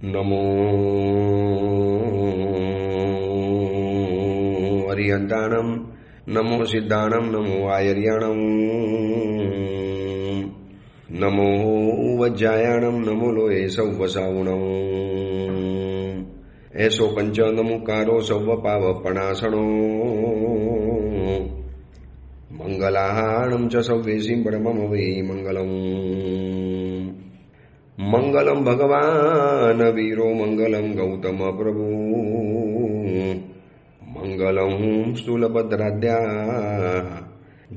નમો અરિહંતાણમ, નમો સિદ્ધાણમ, નમો આયર્યાણમ, નમો વજ્જાયાણમ, નમો લોહે સૌવસાવણમ, એસો પંચ નમુકારો સૌવ પાવપણાસણો, મંગલાહાણમ ચ સૌવેશી પરમમ વૈ મંગલમ. મંગલમ ભગવાન વીરો, મંગલમ ગૌતમ પ્રભુ, મંગલમ સ્થૂલભદ્રાદ્યા,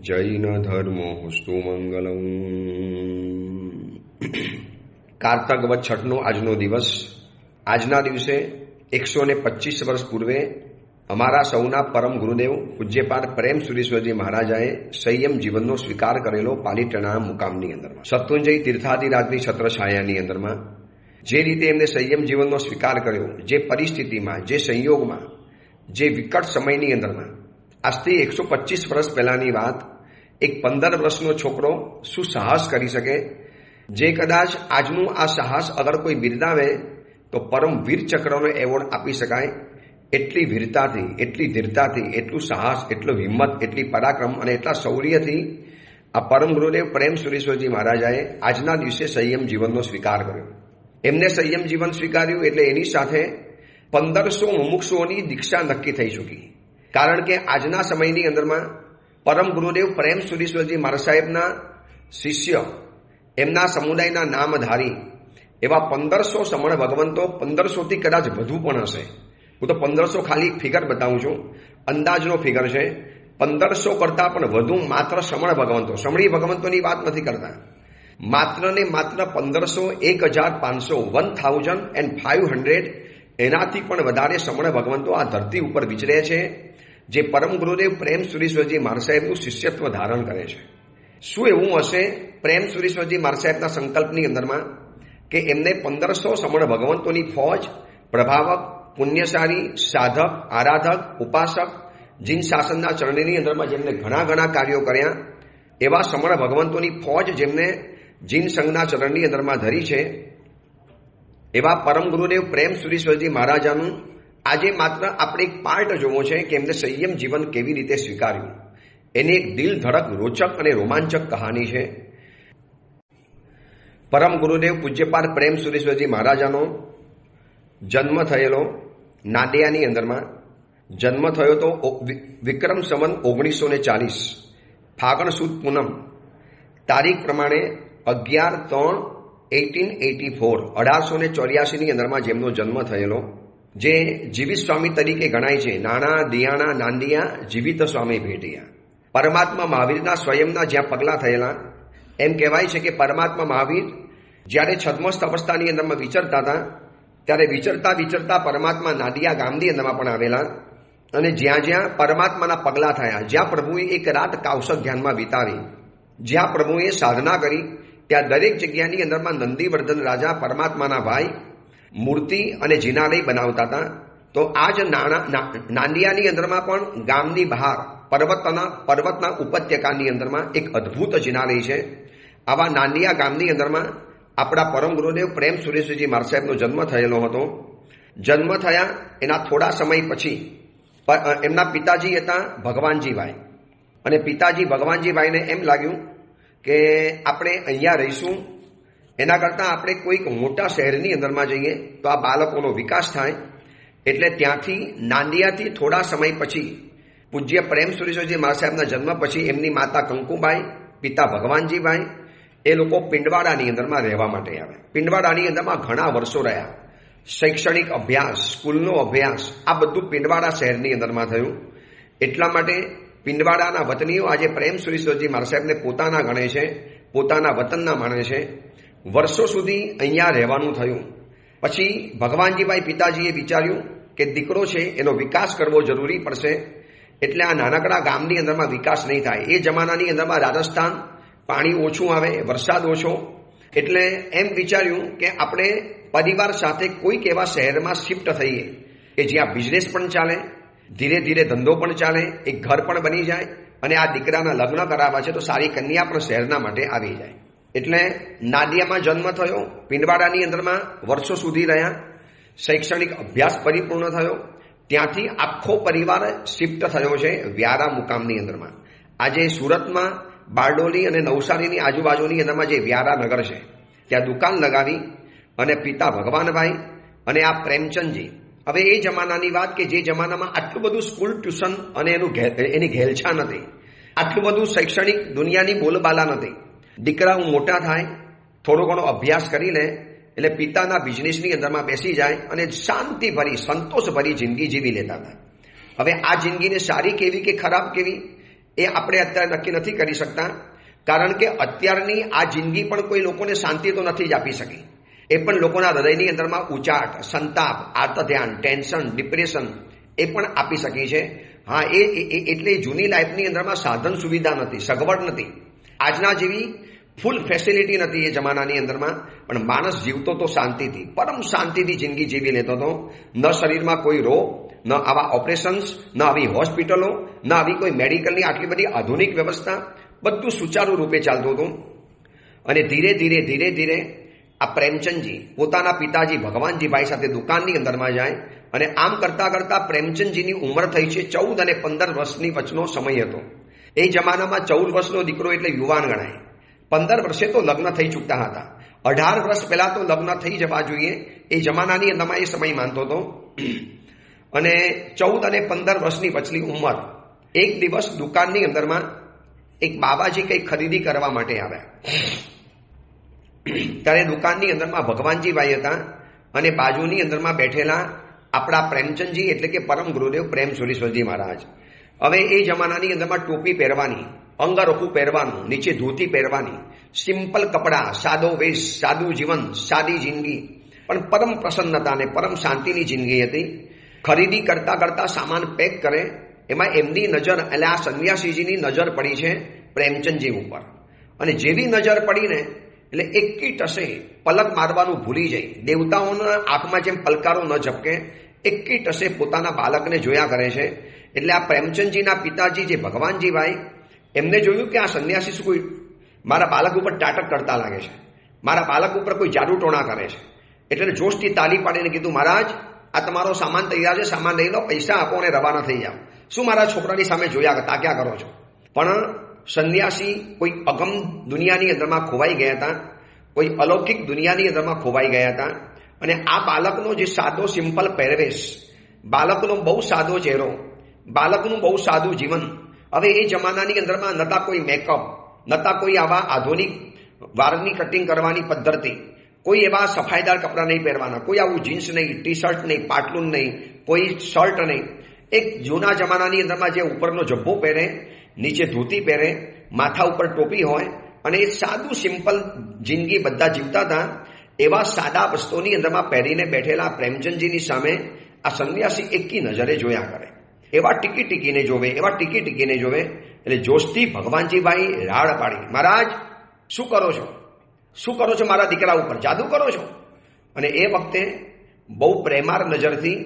જૈન ધર્મોસ્તુ મંગલમ. કારતક વદ છઠનો આજનો દિવસ. આજના દિવસે 125 વર્ષ પૂર્વે અમારા સૌના પરમ ગુરુદેવ પૂજ્યપાદ પ્રેમ સુરેશ્વરજી મહારાજાએ સંયમ જીવનનો સ્વીકાર કરેલો પાલીતાણા મુકામની અંદરમાં, શત્રુંજય તીર્થાધિરાજની છત્રછાયાની અંદરમાં જે રીતે એમને સંયમ જીવનનો સ્વીકાર કર્યો, જે પરિસ્થિતિમાં, જે સંયોગમાં, જે વિકટ સમયની અંદરમાં, આજથી 125 વર્ષ પહેલાની વાત, એક 15 વર્ષનો છોકરો શું સાહસ કરી શકે, જે કદાચ આજનું આ સાહસ અગર કોઈ બિરદાવે તો પરમ વીર ચક્રનો એવોર્ડ આપી શકાય. એટલી વીરતાથી, એટલી ધીરતાથી, એટલું સાહસ, એટલો હિંમત, એટલી પરાક્રમ અને એટલા શૌર્યથી આ પરમ ગુરુદેવ પ્રેમ સુરેશ્વરજી મહારાજાએ આજના દિવસે સંયમ જીવનનો સ્વીકાર કર્યો. એમને સંયમ જીવન સ્વીકાર્યું એટલે એની સાથે 1500 મુમુક્ષુઓની દીક્ષા નક્કી થઈ ચૂકી. કારણ કે આજના સમયની અંદરમાં પરમ ગુરુદેવ પ્રેમ સુરેશ્વરજી મહારાજ સાહેબના શિષ્ય, એમના સમુદાયના નામધારી એવા 1500 સમણ ભગવંતો, 1500થી કદાચ વધુ પણ હશે. હું તો 1500 ખાલી ફિગર બતાવું છું, અંદાજનો ફિગર છે. 1500 કરતાં પણ વધુ માત્ર સમણ ભગવંતો, સમણી ભગવંતોની વાત નથી કરતા, માત્ર ને માત્ર 1500, 1500, 1500 એનાથી પણ વધારે સમણ ભગવંતો આ ધરતી ઉપર વિચરે છે, જે પરમ ગુરુદેવ પ્રેમ સુરેશ્વરજી મહારાજ સાહેબનું શિષ્યત્વ ધારણ કરે છે. શું એવું હશે પ્રેમ સુરેશ્વરજી મહારાજ સાહેબના સંકલ્પની અંદરમાં કે એમને 1500 સમણ ભગવંતોની ફોજ, પ્રભાવક, પુણ્યશાળી, સાધક, આરાધક, ઉપાસક, જીન શાસનના ચરણની અંદરમાં જેમને ઘણા ઘણા કાર્યો કર્યા એવા સમણ ભગવંતોની ફોજ જેમને જીન સંઘના ચરણની અંદરમાં ધરી છે, એવા પરમ ગુરુદેવ પ્રેમ સુરેશ્વરજી મહારાજાનું આજે માત્ર આપણે એક પાર્ટ જોવો છે કે એમને સંયમ જીવન કેવી રીતે સ્વીકાર્યું. એની એક દિલ ધડક, રોચક અને રોમાંચક કહાની છે. પરમ ગુરુદેવ પૂજ્યપાદ પ્રેમ સુરેશ્વરજી મહારાજાનો જન્મ થયેલો નાડિયાની અંદરમાં. જન્મ થયો તો વિક્રમ સંવત 1940 ફાગણ સુદ પૂનમ, તારીખ પ્રમાણે 11/3/1884 1884ની અંદરમાં જેમનો જન્મ થયેલો, જે જીવિત સ્વામી તરીકે ગણાય છે. નાણા દિયાણા નાંદિયા જીવિત સ્વામી ભેટિયા. પરમાત્મા મહાવીરના સ્વયંના જ્યાં પગલાં થયેલા, એમ કહેવાય છે કે પરમાત્મા મહાવીર જ્યારે છદ્મસ્થ અવસ્થાની અંદરમાં વિચરતા હતા, ત્યારે વિચરતા વિચરતા પરમાત્મા નાદિયા ગામની અંદરમાં પણ આવેલા, અને જ્યાં જ્યાં પરમાત્માના પગલાં થયા, જ્યાં પ્રભુએ એક રાત કાવસક ધ્યાનમાં વિતાવી, જ્યાં પ્રભુએ સાધના કરી, ત્યાં દરેક જગ્યાની અંદરમાં નંદીવર્ધન રાજા પરમાત્માના ભાઈ મૂર્તિ અને જિનાલય બનાવતા હતા. તો આ જ નાંદિયાની અંદરમાં પણ ગામની બહાર પર્વતના ઉપત્યકાની અંદરમાં એક અદ્ભુત જિનાલય છે. આવા નાંદિયા ગામની અંદરમાં આપણા પરમ ગુરુદેવ પ્રેમ સુરેશ્વરજી મહારાજ સાહેબનો જન્મ થયેલો હતો. જન્મ થયા એના થોડા સમય પછી એમના પિતાજી હતા ભગવાનજીભાઈ, અને પિતાજી ભગવાનજીભાઈને એમ લાગ્યું કે આપણે અહીંયા રહીશું એના કરતાં આપણે કોઈક મોટા શહેરની અંદરમાં જઈએ તો આ બાળકોનો વિકાસ થાય. એટલે ત્યાંથી નાંદિયાથી થોડા સમય પછી પૂજ્ય પ્રેમ સુરેશ્વરજી મહારાજ સાહેબના જન્મ પછી એમની માતા કંકુબાઈ, પિતા ભગવાનજીભાઈ, એ લોકો પિંડવાડાની અંદરમાં રહેવા માટે આવ્યા. પિંડવાડાની અંદરમાં ઘણા વર્ષો રહ્યા. શૈક્ષણિક અભ્યાસ, સ્કૂલનો અભ્યાસ, આ બધું પિંડવાડા શહેરની અંદરમાં થયું. એટલા માટે પિંડવાડાના વતનીઓ આજે પ્રેમ સુરેશ્વરજી મહારાજ સાહેબને પોતાના ગણે છે, પોતાના વતનના માને છે. વર્ષો સુધી અહીંયા રહેવાનું થયું. પછી ભગવાનજીભાઈ પિતાજીએ વિચાર્યું કે દીકરો છે એનો વિકાસ કરવો જરૂરી પડશે, એટલે આ નાનકડા ગામની અંદરમાં વિકાસ નહીં થાય. એ જમાનાની અંદરમાં રાજસ્થાન પાણી ઓછું આવે, વરસાદ ઓછો, એટલે એમ વિચાર્યું કે આપણે પરિવાર સાથે કોઈક એવા શહેરમાં શિફ્ટ થઈએ કે જ્યાં બિઝનેસ પણ ચાલે, ધીરે ધીરે ધંધો પણ ચાલે, એક ઘર પણ બની જાય, અને આ દીકરાના લગ્ન કરાવવા છે તો સારી કન્યા પણ શહેરના માટે આવી જાય. એટલે નાદિયામાં જન્મ થયો, પિંડવાડાની અંદરમાં વર્ષો સુધી રહ્યા. શૈક્ષણિક અભ્યાસ પરિપૂર્ણ થયો. ત્યાંથી આખો પરિવાર શિફ્ટ થયો છે વ્યારા મુકામની અંદરમાં. આજે સુરતમાં બારડોલી અને નવસારીની આજુબાજુની અંદરમાં જે વ્યારા નગર છે ત્યાં દુકાન લગાવી અને પિતા ભગવાનભાઈ અને આ પ્રેમચંદજી. હવે એ જમાનાની વાત કે જે જમાનામાં આટલું બધું સ્કૂલ ટ્યુશન અને એની ઘેલછા નથી, આટલું બધું શૈક્ષણિક દુનિયાની બોલબાલા નથી. દીકરાઓ મોટા થાય, થોડો ઘણો અભ્યાસ કરી લે એટલે પિતાના બિઝનેસની અંદરમાં બેસી જાય અને શાંતિભરી સંતોષભરી જિંદગી જીવી લેતા હતા. હવે આ જિંદગીને સારી કેવી કે ખરાબ કેવી એ આપણે અત્યારે નક્કી નથી કરી શકતા, કારણ કે અત્યારની આ જિંદગી પણ કોઈ લોકોને શાંતિ તો નથી જ આપી શકી. એ પણ લોકોના હૃદયની અંદરમાં ઉચાટ, સંતાપ, આર્તધ્યાન, ટેન્શન, ડિપ્રેશન એ પણ આપી શકી છે. હા, એટલે જૂની લાઈફની અંદરમાં સાધન સુવિધા નથી, સગવડ નથી, આજના જેવી ફૂલ ફેસિલિટી નથી એ જમાનાની અંદરમાં. પણ માણસ જીવતો તો શાંતિથી, પરમ શાંતિથી જિંદગી જીવી લેતો હતો. ન શરીરમાં કોઈ રોગ, ન આવા ઓપરેશન્સ, ન આવી હોસ્પિટલો, ન આવી કોઈ મેડિકલની આટલી બધી આધુનિક વ્યવસ્થા, બધું સુચારુ રૂપે ચાલતું હતું. અને ધીરે ધીરે ધીરે ધીરે આ પ્રેમચંદજી પોતાના પિતાજી ભગવાનજીભાઈ સાથે દુકાનની અંદરમાં જાય અને આમ કરતા કરતા પ્રેમચંદજીની ઉંમર થઈ છે 14 અને 15 વર્ષની વચ્ચેનો સમય હતો. એ જમાનામાં 14 વર્ષનો દીકરો એટલે યુવાન ગણાય. 15 વર્ષે તો લગ્ન થઈ ચૂકતા હતા. 18 વર્ષ પહેલા તો લગ્ન થઈ જવા જોઈએ એ જમાનાની અંદરમાં એ સમય માનતો હતો. અને 14 અને 15 વર્ષની વચલી ઉંમર. એક દિવસ દુકાનની અંદરમાં એક બાબાજી કંઈક ખરીદી કરવા માટે આવ્યા. ત્યારે દુકાનની અંદરમાં ભગવાનજીભાઈ હતા અને બાજુની અંદરમાં બેઠેલા આપણા પ્રેમચંદજી એટલે કે પરમ ગુરુદેવ પ્રેમ સુરેશ્વરજી મહારાજ. હવે એ જમાનાની અંદરમાં ટોપી પહેરવાની, અંગરખું પહેરવાનું, નીચે ધોતી પહેરવાની, સિમ્પલ કપડાં, સાદો વેશ, સાદું જીવન, સાદી જિંદગી, પણ પરમ પ્રસન્નતા અને પરમ શાંતિની જિંદગી હતી. ખરીદી કરતા કરતા સામાન પેક કરે એમાં એમની નજર એટલે આ સંન્યાસીજીની નજર પડી છે પ્રેમચંદજી ઉપર. અને જેવી નજર પડીને એટલે એકી ટસે પલક મારવાનું ભૂલી જાય. દેવતાઓના આંખમાં જેમ પલકારો ન ઝપકે એકી ટસે પોતાના બાળકને જોયા કરે છે. એટલે આ પ્રેમચંદજીના પિતાજી જે ભગવાનજીભાઈ એમને જોયું કે આ સંન્યાસી કોઈ મારા બાળક ઉપર ટાટક કરતા લાગે છે, મારા બાળક ઉપર કોઈ જાદુ ટોણા કરે છે. એટલે જોશથી તાલી પાડીને કીધું, મહારાજ આ તમારો સામાન તૈયાર છે, સામાન લઈ લો, પૈસા આપો અને રવાના થઈ જાઓ. શું મારા છોકરાની સામે જોયા તાક્યા કરો છો? પણ સંન્યાસી કોઈ અગમ દુનિયાની અંદરમાં ખોવાઈ ગયા હતા, કોઈ અલૌકિક દુનિયાની અંદરમાં ખોવાઈ ગયા હતા. અને આ બાળકનો જે સાદો સિમ્પલ પહેરવેશ, બાળકનો બહુ સાદો ચહેરો, બાળકનું બહુ સાદું જીવન. હવે એ જમાનાની અંદરમાં નતા કોઈ મેકઅપ, નતા કોઈ આવા આધુનિક વાળની કટિંગ કરવાની પદ્ધતિ, કોઈ એવા સફાઈદાર કપડાં નહીં પહેરવાના, કોઈ આવું જીન્સ નહીં, ટી શર્ટ નહીં, પાટલુન નહીં, કોઈ શર્ટ નહીં. એક જૂના જમાનાની અંદરમાં જે ઉપરનો જબ્બો પહેરે, નીચે ધોતી પહેરે, માથા ઉપર ટોપી હોય અને એ સાદું સિમ્પલ જિંદગી બધા જીવતા હતા. એવા સાદા વસ્તુની અંદરમાં પહેરીને બેઠેલા પ્રેમચંદજીની સામે આ સંન્યાસી એકી નજરે જોયા કરે. એવા ટીકી ટીકીને જોવે, એવા ટીકી ટીકીને જોવે. એટલે જોશથી ભગવાનજીભાઈ રાડ પાડી, મહારાજ શું કરો છો? શું કરો છો મારા દીકરા ઉપર? જાદુ કરો છો? અને એ વખતે બહુ પ્રેમાર નજરથી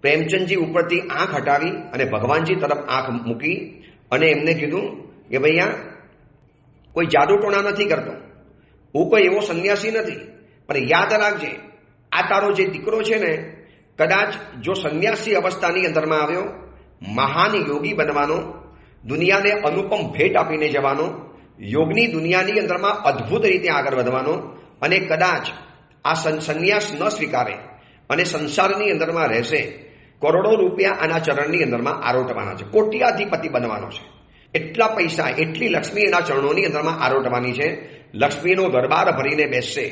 પ્રેમચંદજી ઉપરથી આંખ હટાવી અને ભગવાનજી તરફ આંખ મૂકી અને એમને કીધું કે ભૈયા કોઈ જાદુ ટોણા નથી કરતો, હું કોઈ એવો સંન્યાસી નથી, પણ યાદ રાખજે આ તારો જે દીકરો છે ને, કદાચ જો સંન્યાસી અવસ્થાની અંદરમાં આવ્યો, મહાન યોગી બનવાનો, દુનિયાને અનુપમ ભેટ આપીને જવાનો, યોગની દુનિયાની અંદરમાં અદ્ભુત રીતે આગળ વધવાનો, અને કદાચ આ સંન્યાસ ન સ્વીકારે અને સંસારની અંદરમાં રહેશે, કરોડો રૂપિયા આના ચરણની અંદરમાં આરોટવાના છે, કોટ્યાધિપતિ બનવાનો છે. એટલા પૈસા, એટલી લક્ષ્મી એના ચરણોની અંદરમાં આરોટવાની છે, લક્ષ્મીનો દરબાર ભરીને બેસશે.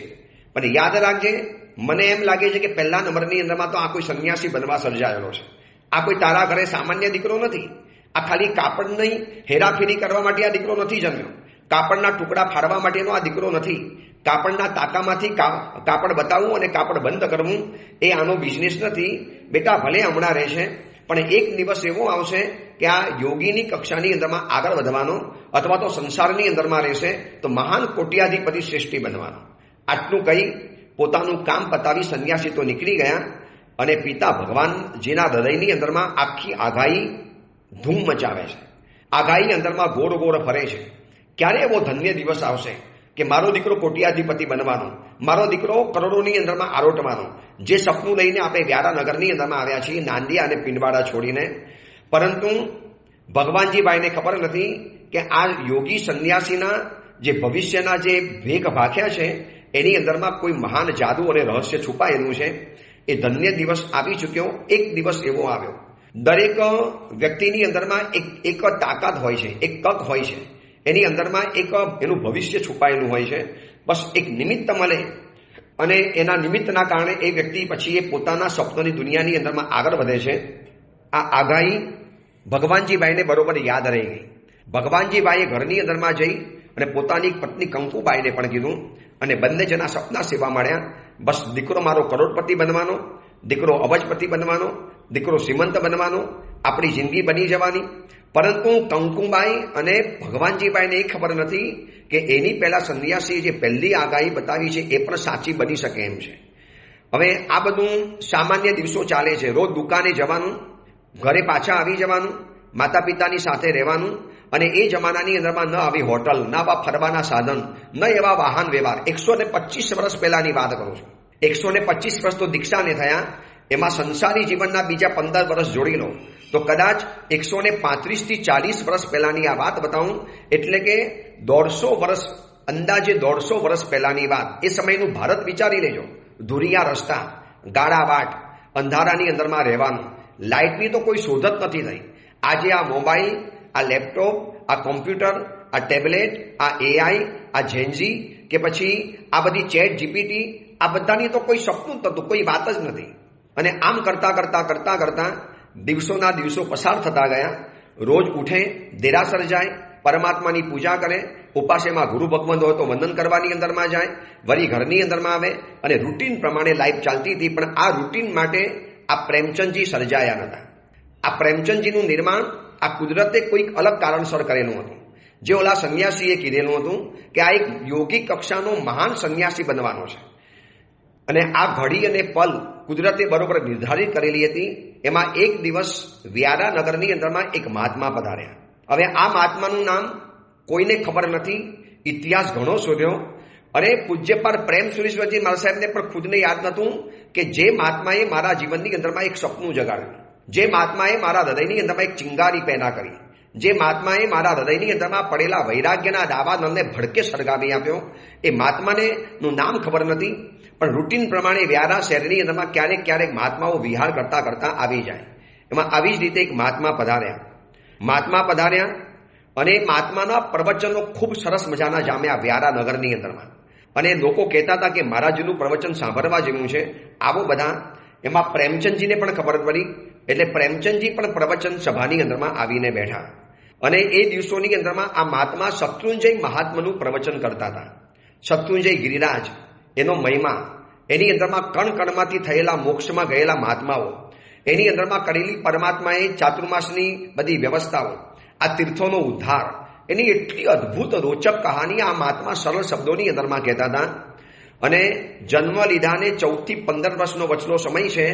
પણ યાદ રાખજે, મને એમ લાગે છે કે પહેલા નંબરની અંદરમાં તો આ કોઈ સંન્યાસી બનવા સર્જાયેલો છે. આ કોઈ તારા ઘરે સામાન્ય દીકરો નથી. આ ખાલી કાપડ નહીં હેરાફેરી કરવા માટે આ દીકરો નથી જન્મ્યો. કાપડના ટુકડા ફાડવા માટેનો આ દીકરો નથી. કાપડના તાકામાંથી કાપડ બતાવવું અને કાપડ બંધ કરવું એ આનો બિઝનેસ નથી. બેટા ભલે હમણાં રહેશે, પણ એક દિવસ એવો આવશે કે આ યોગીની કક્ષાની અંદરમાં આગળ વધવાનો, અથવા તો સંસારની અંદરમાં રહેશે તો મહાન કોટ્યાધિપતિ શ્રેષ્ઠી બનવાનો. આટલું કહી પોતાનું કામ પતાવી સંન્યાસી તો નીકળી ગયા. અને પિતા ભગવાનજીના હૃદયની અંદરમાં આખી આગાહી ધૂમ મચાવે છે. આગાહી અંદરમાં ગોળ ગોળ ફરે છે. ક્યારે એવો ધન્ય દિવસ આવશે કે મારો દીકરો કોટિયાધિપતિ બનવાનો, મારો દીકરો કરોડોની અંદરમાં આરોટવાનો, જે સપનું લઈને આપણે વ્યારા નગરની અંદરમાં આવ્યા છીએ, નાંદિયા અને પિંડવાડા છોડીને. પરંતુ ભગવાનજીભાઈને ખબર નથી કે આ યોગી સંન્યાસીના જે ભવિષ્યના જે ભેગ ભાખ્યા છે એની અંદરમાં કોઈ મહાન જાદુ અને રહસ્ય છુપાયેલું છે. એ ધન્ય દિવસ આવી ચૂક્યો. એક દિવસ એવો આવ્યો, દરેક વ્યક્તિની અંદરમાં એક તાકાત હોય છે, એક તક હોય છે, એની અંદરમાં એક એનું ભવિષ્ય છુપાયેલું હોય છે. બસ એક નિમિત્ત મળે અને એના નિમિત્તના કારણે એ વ્યક્તિ પછી એ પોતાના સ્વપ્નની દુનિયાની અંદરમાં આગળ વધે છે. આ આગાહી ભગવાનજીભાઈને બરોબર યાદ રહી ગઈ. ભગવાનજીભાઈએ ઘરની અંદરમાં જઈ અને પોતાની પત્ની કંકુબાઈને પણ કીધું અને બંને જણા સપના સેવા મળ્યા. બસ દીકરો મારો કરોડપતિ બનવાનો, દીકરો અબજપતિ બનવાનો, દીકરો શ્રીમંત બનવાનો, આપણી જિંદગી બની જવાની. પરંતુ કંકુબાઈ અને ભગવાનજીભાઈને એ ખબર નથી કે એની પહેલા સંન્યાસીએ જે પહેલી આગાહી બતાવી છે એ પણ સાચી બની શકે એમ છે. હવે આ બધું સામાન્ય દિવસો ચાલે છે. રોજ દુકાને જવાનું, ઘરે પાછા આવી જવાનું, માતા પિતાની સાથે રહેવાનું. અને એ જમાનાની અંદરમાં ન આવી હોટલ, ન આવા ફરવાના સાધન, ન એવા વાહન વ્યવહાર. 125 વર્ષ પહેલાની વાત કરું છું. 125 વર્ષ તો દીક્ષાને થયા, એમાં સંસારી જીવનના બીજા 15 વર્ષ જોડી લો તો કદાચ 135 થી 40 વર્ષ પહેલાની આ વાત બતાવું. એટલે કે 150 વર્ષ, અંદાજે 150 વર્ષ પહેલાની વાત. એ સમયનું ભારત વિચારી લેજો. ધુરિયા રસ્તા, ગાળા વાટ, અંધારાની અંદરમાં રહેવાનું, લાઇટની તો કોઈ શોધ જ નથી થઈ. આજે આ મોબાઈલ, આ લેપટોપ, આ કોમ્પ્યુટર, આ ટેબ્લેટ, આ એઆઈ, આ જેન્ઝી કે પછી આ બધી ચેટ જીપીટી, આ બધાની તો કોઈ સપનું જ નહોતું, કોઈ વાત જ નથી. અને આમ કરતા કરતા કરતા કરતા દિવસોના દિવસો પસાર થતા ગયા. રોજ ઉઠે, દેરાસર જાય, પરમાત્માની પૂજા કરે, ઉપાસેમાં ગુરુ ભગવંત હોય તો વંદન કરવાની અંદરમાં જાય, વળી ઘરની અંદરમાં આવે અને રૂટીન પ્રમાણે લાઈફ ચાલતી હતી. પણ આ રૂટીન માટે આ પ્રેમચંદજી સર્જાયા નતા. આ પ્રેમચંદજીનું નિર્માણ આ કુદરતે કોઈક અલગ કારણસર કરેલું હતું. જે ઓલા સંન્યાસીએ કીધેલું હતું કે આ એક યોગી કક્ષાનો મહાન સંન્યાસી બનવાનો છે. અને આ ઘડી અને પલ કુદરતે બરોબર નિર્ધારિત કરેલી હતી. એમાં એક દિવસ વ્યારા નગરની અંદરમાં એક મહાત્મા પધાર્યા. હવે આ મહાત્માનું નામ કોઈને ખબર નથી, ઇતિહાસ ઘણો શોધ્યો. અને પૂજ્યપાદ પ્રેમ સુરેશ્વરજી મહારાજ સાહેબને પણ ખુદને યાદ નહોતું કે જે મહાત્માએ મારા જીવનની અંદરમાં એક સપનું જગાડ્યું, જે મહાત્માએ મારા હૃદયની અંદરમાં એક ચિંગારી પેદા કરી, જે મહાત્માએ મારા હૃદયની અંદરમાં પડેલા વૈરાગ્યના દાવા નળને ભડકે સળગાવી આપ્યો, એ મહાત્માને નું નામ ખબર નથી. પણ રૂટીન પ્રમાણે વ્યારા શહેરની અંદરમાં ક્યારેક ક્યારેક મહાત્માઓ વિહાર કરતા કરતા આવી જાય. એમાં આવી જ રીતે એક મહાત્મા પધાર્યા અને મહાત્માના પ્રવચનો ખૂબ સરસ મજાના જામ્યા વ્યારા નગરની અંદરમાં. અને લોકો કહેતા હતા કે મહારાજનું પ્રવચન સાંભળવા જેવું છે, આવો બધા. એમાં પ્રેમચંદજીને પણ ખબર પડી, એટલે પ્રેમચંદજી પણ પ્રવચન સભાની અંદરમાં આવીને બેઠા. અને એ દિવસોની અંદરમાં આ મહાત્મા શત્રુંજય મહાત્માનું પ્રવચન કરતા હતા. શત્રુંજય ગિરિરાજ, એનો મહિમા, એની અંદરમાં કણ કણમાંથી થયેલા મોક્ષમાં ગયેલા મહાત્માઓ, એની અંદરમાં કરેલી પરમાત્માએ ચાતુર્માસની બધી વ્યવસ્થાઓ, આ તીર્થોનો ઉદ્ધાર, એની એટલી અદ્ભુત રોચક કહાની આ મહાત્મા સરળ શબ્દોની અંદરમાં કહેતા હતા. અને જન્મ લીધાને 14 થી 15 વર્ષનો વચલો સમય છે.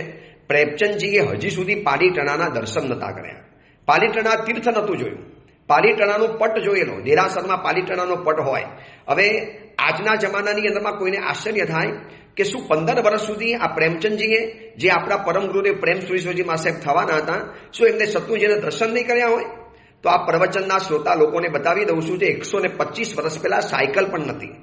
પ્રેમચંદજીએ હજી સુધી પાલીટણાના દર્શન નતા કર્યા. પાલીટણા તીર્થ નહોતું જોયું, પાલીટણાનો પટ જોયેલો, દેરાસરમાં પાલીટણાનો પટ હોય. હવે આજના જમાનાની અંદરમાં કોઈને આશ્ચર્ય થાય કે શું 15 વર્ષ સુધી આ પ્રેમચંદજીએ, જે આપણા પરમ ગુરુદેવ પ્રેમ સુરેશ્વરજી મહારાજ સાહેબ થવાના હતા, શું એમને શત્રુંજીને દર્શન નહીં કર્યા હોય? તો આ પ્રવચનના શ્રોતા લોકોને બતાવી દઉં છું કે 125 વર્ષ પહેલા સાયકલ પણ નથી,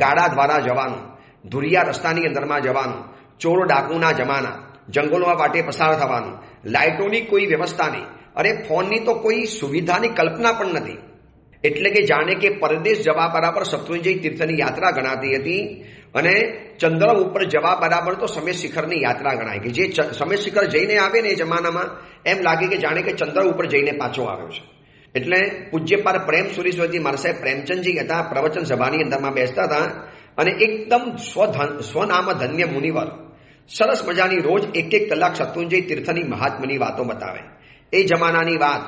ગાડા દ્વારા જવાનું, ધુરિયા રસ્તાની અંદરમાં જવાનું, ચોર ડાકુના જમાના, જંગલોમાં વાટે પસાર થવાનું, લાઇટોની કોઈ વ્યવસ્થા નહીં, અરે ફોનની તો કોઈ સુવિધાની કલ્પના પણ નથી. એટલે કે જાણે કે પરદેશ જવા બરાબર શત્રુંજય તીર્થની યાત્રા ગણાતી હતી. અને ચંદ્ર ઉપર જવા બરાબર તો સમેત શિખરની યાત્રા ગણાય, કે જે સમેત શિખર જઈને આવે ને એ જમાનામાં એમ લાગે કે જાણે કે ચંદ્ર ઉપર જઈને પાછો આવ્યો છે. એટલે પૂજ્યપાદ પ્રેમ સુરેશ્વરજી મહારાજ સાહેબ પ્રેમચંદજી હતા, પ્રવચન સભાની અંદરમાં બેસતા હતા. અને એકદમ સ્વનામ ધન્ય મુનિવર, સરસ મજાની રોજ 1 કલાક શત્રુંજય તીર્થની મહાત્માની વાતો બતાવે. એ જમાનાની વાત.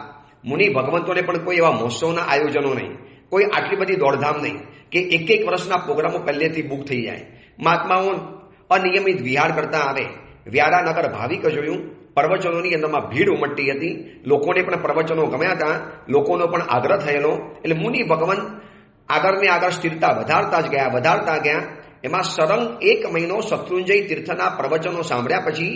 મુનિ ભગવંતોને પણ કોઈ એવા મહોત્સવના આયોજનો નહીં, કોઈ આટલી બધી દોડધામ નહીં કે 1 વર્ષના પ્રોગ્રામો પહેલેથી બુક થઈ જાય. મહાત્માઓ અનિયમિત વિહાર કરતા આવે. વ્યારા નગર ભાવિક જોયું, પ્રવચનોની અંદરમાં ભીડ ઉમટતી હતી, લોકોને પણ પ્રવચનો ગમ્યા હતા, લોકોનો પણ આગ્રહ થયેલો. એટલે મુનિ ભગવંત આગળ ને આગળ સ્થિરતા વધારતા ગયા. એમાં સરંગ 1 મહિનો શત્રુંજય તીર્થના પ્રવચનો સાંભળ્યા પછી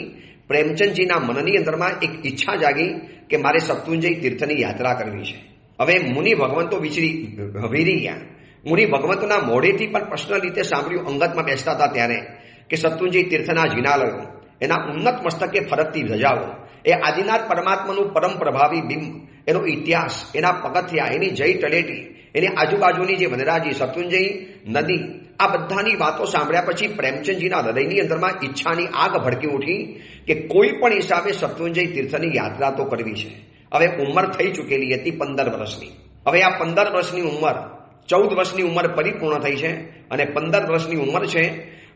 પ્રેમચંદજીના મનની અંદરમાં એક ઈચ્છા જાગી કે મારે શત્રુંજય તીર્થની યાત્રા કરવી છે. હવે મુનિ ભગવંતો વેરી ગયા. મુનિ ભગવંતોના મોઢેથી પણ પર્સનલ રીતે સાંભળ્યું, અંગતમાં બેસતા હતા ત્યારે, કે શત્રુંજય તીર્થના જિનાલયો, એના ઉન્નત મસ્તકે ફરકતી ધજાઓ, એ આદિનાથ પરમાત્માનું પરમ પ્રભાવી બિંબ, એનો ઇતિહાસ, એના પગથિયા, એની જય તળેટી, એની આજુબાજુની જે વનરાજી, શત્રુંજય નદી, આ બધાની વાતો સાંભળ્યા પછી પ્રેમચંદજીના હૃદયની અંદરમાં ઈચ્છાની આગ ભડકી ઉઠી કે કોઈ પણ હિસાબે શત્રુંજય તીર્થની યાત્રા તો કરવી છે. હવે ઉંમર થઈ ચૂકેલી હતી 15 વર્ષની. હવે આ 15 વર્ષની ઉંમર, 14 વર્ષની ઉંમર પરિપૂર્ણ થઈ છે અને 15 વર્ષની ઉંમર છે.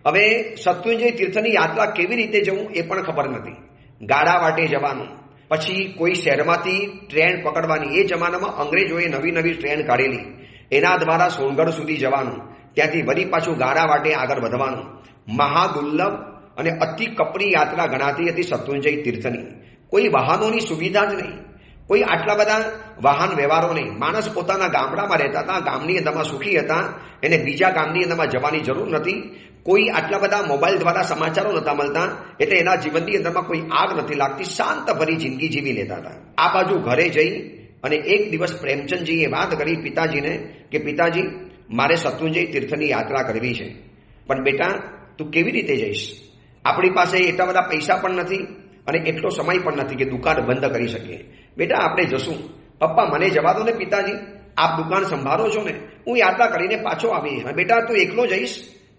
હવે શત્રુંજય તીર્થની યાત્રા કેવી રીતે જવું એ પણ ખબર નથી. ગાડા વાટે જવાનું, પછી કોઈ શહેરમાંથી ટ્રેન પકડવાની. એ જમાનામાં અંગ્રેજોએ નવી ટ્રેન કાઢેલી, એના દ્વારા સોનગઢ સુધી જવાનું, ત્યાંથી વળી પાછું ગાડા વાટે આગળ વધવાનું. મહાદુર્લભ અને અતિ કપરી યાત્રા ગણાતી હતી શત્રુંજય તીર્થની. કોઈ વાહનોની સુવિધા જ નહીં, કોઈ આટલા બધા વાહન વ્યવહારો નહીં. માણસ પોતાના ગામડામાં રહેતા હતા, ગામની અંદરમાં સુખી હતા, એને બીજા ગામની અંદરમાં જવાની જરૂર નથી. કોઈ આટલા બધા મોબાઈલ દ્વારા સમાચારો નહોતા મળતા, એટલે એના જીવનની અંદરમાં કોઈ આગ નથી લાગતી, શાંત ભરી જિંદગી જીવી લેતા હતા. આ બાજુ ઘરે જઈ અને એક દિવસ પ્રેમચંદજીએ વાત કરી પિતાજીને કે પિતાજી, મારે શત્રુંજય તીર્થની યાત્રા કરવી છે, પણ બેટા તું કેવી રીતે જઈશ? આપણી પાસે એટલા બધા પૈસા પણ નથી અને એટલો સમય પણ નથી કે દુકાન બંધ કરી શકીએ. બેટા આપણે જશું. પપ્પા મને જવા દો ને પિતાજી, આપ દુકાન સંભાળો છો ને, હું યાત્રા કરીને પાછો આવીશ. બેટા તું એકલો જઈશ?